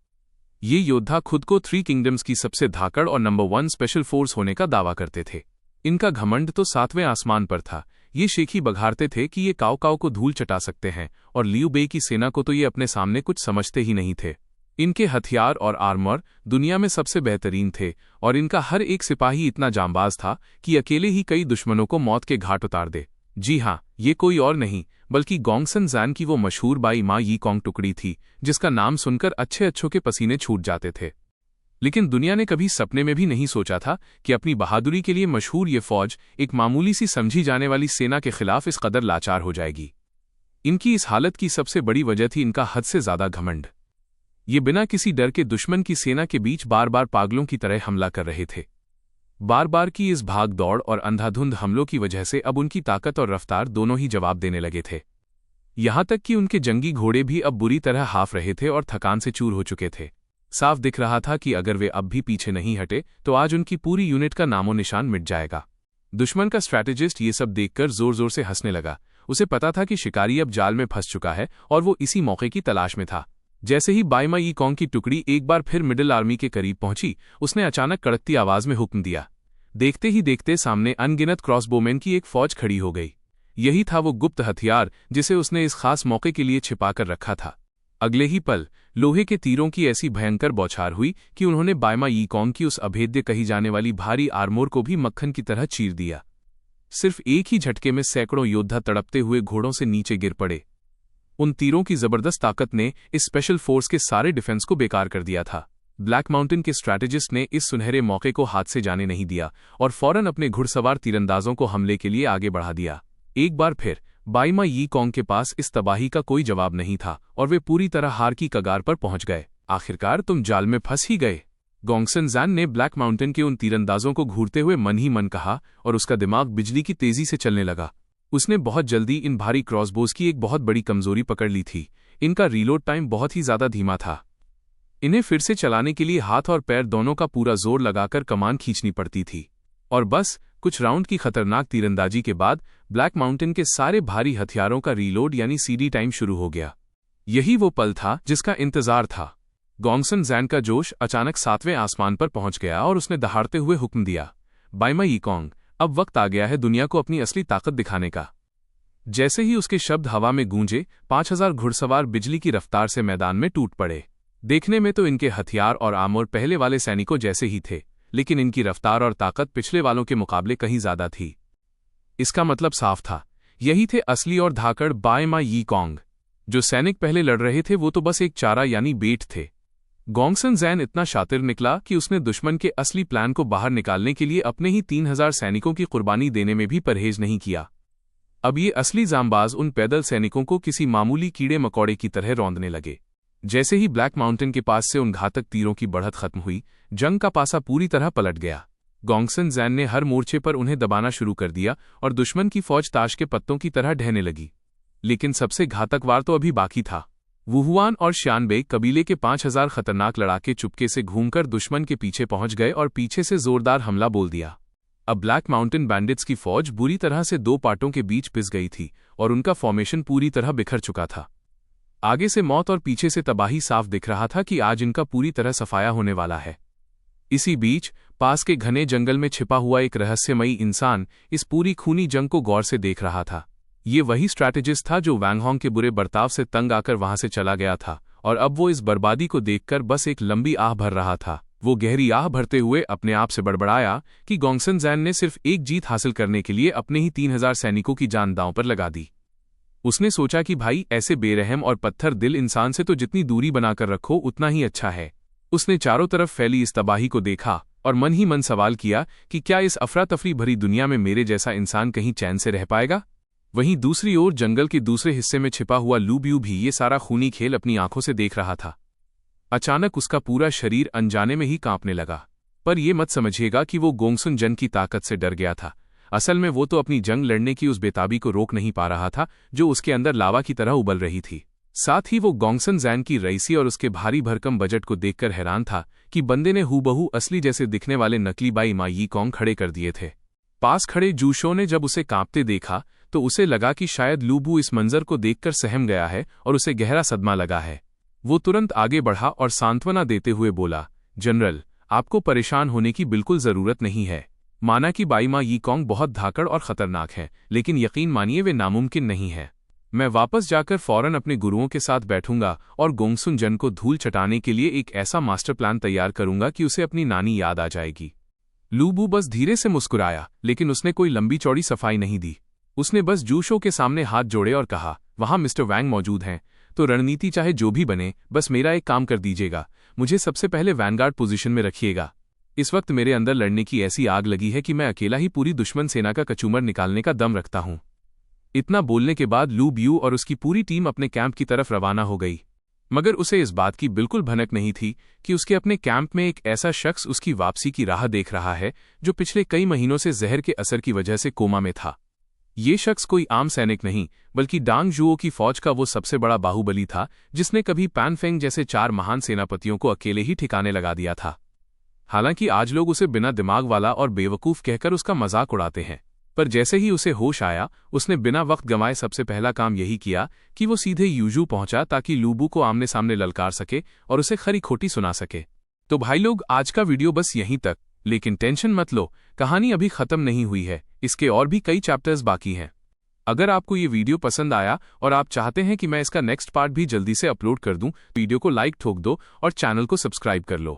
ये योद्धा खुद को 3 किंगडम्स की सबसे धाकड़ और नंबर 1 स्पेशल फोर्स होने का दावा करते थे। इनका घमंड तो 7वें आसमान पर था। ये शेखी बघारते थे कि ये काओ काओ को धूल चटा सकते हैं और लियू बे की सेना को तो ये अपने सामने कुछ समझते ही नहीं थे। इनके हथियार और आर्मर दुनिया में सबसे बेहतरीन थे और इनका हर एक सिपाही इतना जांबाज था कि अकेले ही कई दुश्मनों को मौत के घाट उतार दे। जी हाँ, ये कोई और नहीं बल्कि गोंगसन जैन की वो मशहूर बायमा यीकोंग टुकड़ी थी, जिसका नाम सुनकर अच्छे अच्छों के पसीने छूट जाते थे। लेकिन दुनिया ने कभी सपने में भी नहीं सोचा था कि अपनी बहादुरी के लिए मशहूर ये फौज एक मामूली सी समझी जाने वाली सेना के खिलाफ इस कदर लाचार हो जाएगी। इनकी इस हालत की सबसे बड़ी वजह थी इनका हद से ज्यादा घमंड। ये बिना किसी डर के दुश्मन की सेना के बीच बार बार पागलों की तरह हमला कर रहे थे। बार बार की इस भाग दौड़ और अंधाधुंध हमलों की वजह से अब उनकी ताकत और रफ्तार दोनों ही जवाब देने लगे थे। यहां तक कि उनके जंगी घोड़े भी अब बुरी तरह हाफ रहे थे और थकान से चूर हो चुके थे। साफ दिख रहा था कि अगर वे अब भी पीछे नहीं हटे तो आज उनकी पूरी यूनिट का नामो निशान मिट जाएगा। दुश्मन का स्ट्रैटेजिस्ट ये सब देखकर जोर जोर से हंसने लगा। उसे पता था कि शिकारी अब जाल में फंस चुका है और वो इसी मौके की तलाश में था। जैसे ही बायमा यीकोंग की टुकड़ी एक बार फिर मिडिल आर्मी के करीब पहुंची, उसने अचानक कड़कती आवाज में हुक्म दिया। देखते ही देखते सामने अनगिनत क्रॉसबोमेन की एक फौज खड़ी हो गई। यही था वो गुप्त हथियार जिसे उसने इस खास मौके के लिए छिपाकर रखा था। अगले ही पल लोहे के तीरों की ऐसी भयंकर बौछार हुई कि उन्होंने बायमा यीकोंग की उस अभेद्य कही जाने वाली भारी आर्मोर को भी मक्खन की तरह चीर दिया। सिर्फ एक ही झटके में सैकड़ों योद्धा तड़पते हुए घोड़ों से नीचे गिर पड़े। उन तीरों की जबरदस्त ताकत ने इस स्पेशल फोर्स के सारे डिफेंस को बेकार कर दिया था। ब्लैक माउंटेन के स्ट्रैटेजिस्ट ने इस सुनहरे मौके को हाथ से जाने नहीं दिया और फौरन अपने घुड़सवार तीरंदाजों को हमले के लिए आगे बढ़ा दिया। एक बार फिर बायमा यीकोंग के पास इस तबाही का कोई जवाब नहीं था और वे पूरी तरह हार की कगार पर पहुंच गए। आखिरकार तुम जाल में फंस ही गए, गोंगसन जैन ने ब्लैक माउंटेन के उन तीरंदाजों को घूरते हुए मन ही मन कहा और उसका दिमाग बिजली की तेजी से चलने लगा। उसने बहुत जल्दी इन भारी क्रॉसबोज की एक बहुत बड़ी कमजोरी पकड़ ली थी। इनका रीलोड टाइम बहुत ही ज्यादा धीमा था। इन्हें फिर से चलाने के लिए हाथ और पैर दोनों का पूरा जोर लगाकर कमान खींचनी पड़ती थी। और बस कुछ राउंड की खतरनाक तीरंदाजी के बाद ब्लैक माउंटेन के सारे भारी हथियारों का रीलोड यानी सीडी टाइम शुरू हो गया। यही वो पल था जिसका इंतजार था। गोंगसन जैन का जोश अचानक 7वें आसमान पर पहुंच गया और उसने दहाड़ते हुए हुक्म दिया, बाइमा यीकोंग, अब वक्त आ गया है दुनिया को अपनी असली ताकत दिखाने का। जैसे ही उसके शब्द हवा में गूंजे, 5000 घुड़सवार बिजली की रफ्तार से मैदान में टूट पड़े। देखने में तो इनके हथियार और आमोर पहले वाले सैनिकों जैसे ही थे, लेकिन इनकी रफ्तार और ताकत पिछले वालों के मुकाबले कहीं ज्यादा थी। इसका मतलब साफ था, यही थे असली और धाकड़ बाइमा यीकोंग। जो सैनिक पहले लड़ रहे थे वो तो बस एक चारा यानी बेट थे। गोंगसन जैन इतना शातिर निकला कि उसने दुश्मन के असली प्लान को बाहर निकालने के लिए अपने ही 3000 सैनिकों की कुर्बानी देने में भी परहेज नहीं किया। अब ये असली जांबाज उन पैदल सैनिकों को किसी मामूली कीड़े मकोड़े की तरह रौंदने लगे। जैसे ही ब्लैक माउंटेन के पास से उन घातक तीरों की बढ़त खत्म हुई, जंग का पासा पूरी तरह पलट गया। गोंगसन जैन ने हर मोर्चे पर उन्हें दबाना शुरू कर दिया और दुश्मन की फौज ताश के पत्तों की तरह ढहने लगी। लेकिन सबसे घातक वार तो अभी बाकी था। वुहुआन और श्यानबे कबीले के 5000 खतरनाक लड़ाके चुपके से घूमकर दुश्मन के पीछे पहुंच गए और पीछे से जोरदार हमला बोल दिया। अब ब्लैक माउंटेन बैंडिट्स की फौज बुरी तरह से दो पार्टों के बीच पिस गई थी और उनका फॉर्मेशन पूरी तरह बिखर चुका था। आगे से मौत और पीछे से तबाही साफ दिख रहा था कि आज इनका पूरी तरह सफाया होने वाला है। इसी बीच पास के घने जंगल में छिपा हुआ एक रहस्यमयी इंसान इस पूरी खूनी जंग को गौर से देख रहा था। ये वही स्ट्रैटेजिस्ट था जो वैंग हॉन्ग के बुरे बर्ताव से तंग आकर वहां से चला गया था, और अब वो इस बर्बादी को देखकर बस एक लंबी आह भर रहा था। वो गहरी आह भरते हुए अपने आप से बड़बड़ाया कि गोंगसन जैन ने सिर्फ एक जीत हासिल करने के लिए अपने ही 3000 सैनिकों की जान दांव पर लगा दी। उसने सोचा कि भाई, ऐसे बेरहम और पत्थर दिल इंसान से तो जितनी दूरी बनाकर रखो उतना ही अच्छा है। उसने चारों तरफ फैली इस तबाही को देखा और मन ही मन सवाल किया कि क्या इस अफरा तफरी भरी दुनिया में मेरे जैसा इंसान कहीं चैन से रह पाएगा। वहीं दूसरी ओर जंगल के दूसरे हिस्से में छिपा हुआ लू ब्यू भी ये सारा खूनी खेल अपनी आंखों से देख रहा था। अचानक उसका पूरा शरीर अनजाने में ही कांपने लगा। पर यह मत समझिएगा कि वो गोंगसुन जन की ताकत से डर गया था। असल में वो तो अपनी जंग लड़ने की उस बेताबी को रोक नहीं पा रहा था जो उसके अंदर लावा की तरह उबल रही थी। साथ ही वो गोंगसन जैन की रईसी और उसके भारी भरकम बजट को देखकर हैरान था कि बंदे ने हूबहू असली जैसे दिखने वाले नकली बाइमा यीकोंग खड़े कर दिए थे। पास खड़े जूशो ने जब उसे कांपते देखा तो उसे लगा कि शायद लूबू इस मंजर को देखकर सहम गया है और उसे गहरा सदमा लगा है। वो तुरंत आगे बढ़ा और सांत्वना देते हुए बोला, जनरल, आपको परेशान होने की बिल्कुल जरूरत नहीं है। माना कि बाइमा यीकोंग बहुत धाकड़ और खतरनाक है, लेकिन यकीन मानिए वे नामुमकिन नहीं है। मैं वापस जाकर फौरन अपने गुरुओं के साथ बैठूंगा और गोंगसुन जन को धूल चटाने के लिए एक ऐसा मास्टर प्लान तैयार करूंगा कि उसे अपनी नानी याद आ जाएगी। लूबू बस धीरे से मुस्कुराया, लेकिन उसने कोई लंबी चौड़ी सफाई नहीं दी। उसने बस जूशो के सामने हाथ जोड़े और कहा, वहां मिस्टर वैंग मौजूद हैं, तो रणनीति चाहे जो भी बने, बस मेरा एक काम कर दीजिएगा, मुझे सबसे पहले वैनगार्ड पोजीशन में रखिएगा। इस वक्त मेरे अंदर लड़ने की ऐसी आग लगी है कि मैं अकेला ही पूरी दुश्मन सेना का कचूमर निकालने का दम रखता हूं। इतना बोलने के बाद लू ब्यू और उसकी पूरी टीम अपने कैंप की तरफ रवाना हो गई, मगर उसे इस बात की बिल्कुल भनक नहीं थी कि उसके अपने कैंप में एक ऐसा शख्स उसकी वापसी की राह देख रहा है जो पिछले कई महीनों से जहर के असर की वजह से कोमा में था। ये शख्स कोई आम सैनिक नहीं, बल्कि डांग जुओ की फौज का वो सबसे बड़ा बाहुबली था जिसने कभी पैनफेंग जैसे 4 महान सेनापतियों को अकेले ही ठिकाने लगा दिया था। हालांकि आज लोग उसे बिना दिमाग वाला और बेवकूफ कहकर उसका मजाक उड़ाते हैं, पर जैसे ही उसे होश आया, उसने बिना वक्त गंवाए सबसे पहला काम यही किया कि वो सीधे यूजू पहुंचा ताकि लूबू को आमने सामने ललकार सके और उसे खरी खोटी सुना सके। तो भाई लोग, आज का वीडियो बस यहीं तक, लेकिन टेंशन मत लो, कहानी अभी खत्म नहीं हुई है, इसके और भी कई चैप्टर्स बाकी हैं। अगर आपको ये वीडियो पसंद आया और आप चाहते हैं कि मैं इसका नेक्स्ट पार्ट भी जल्दी से अपलोड कर दूं, वीडियो को लाइक ठोक दो और चैनल को सब्सक्राइब कर लो।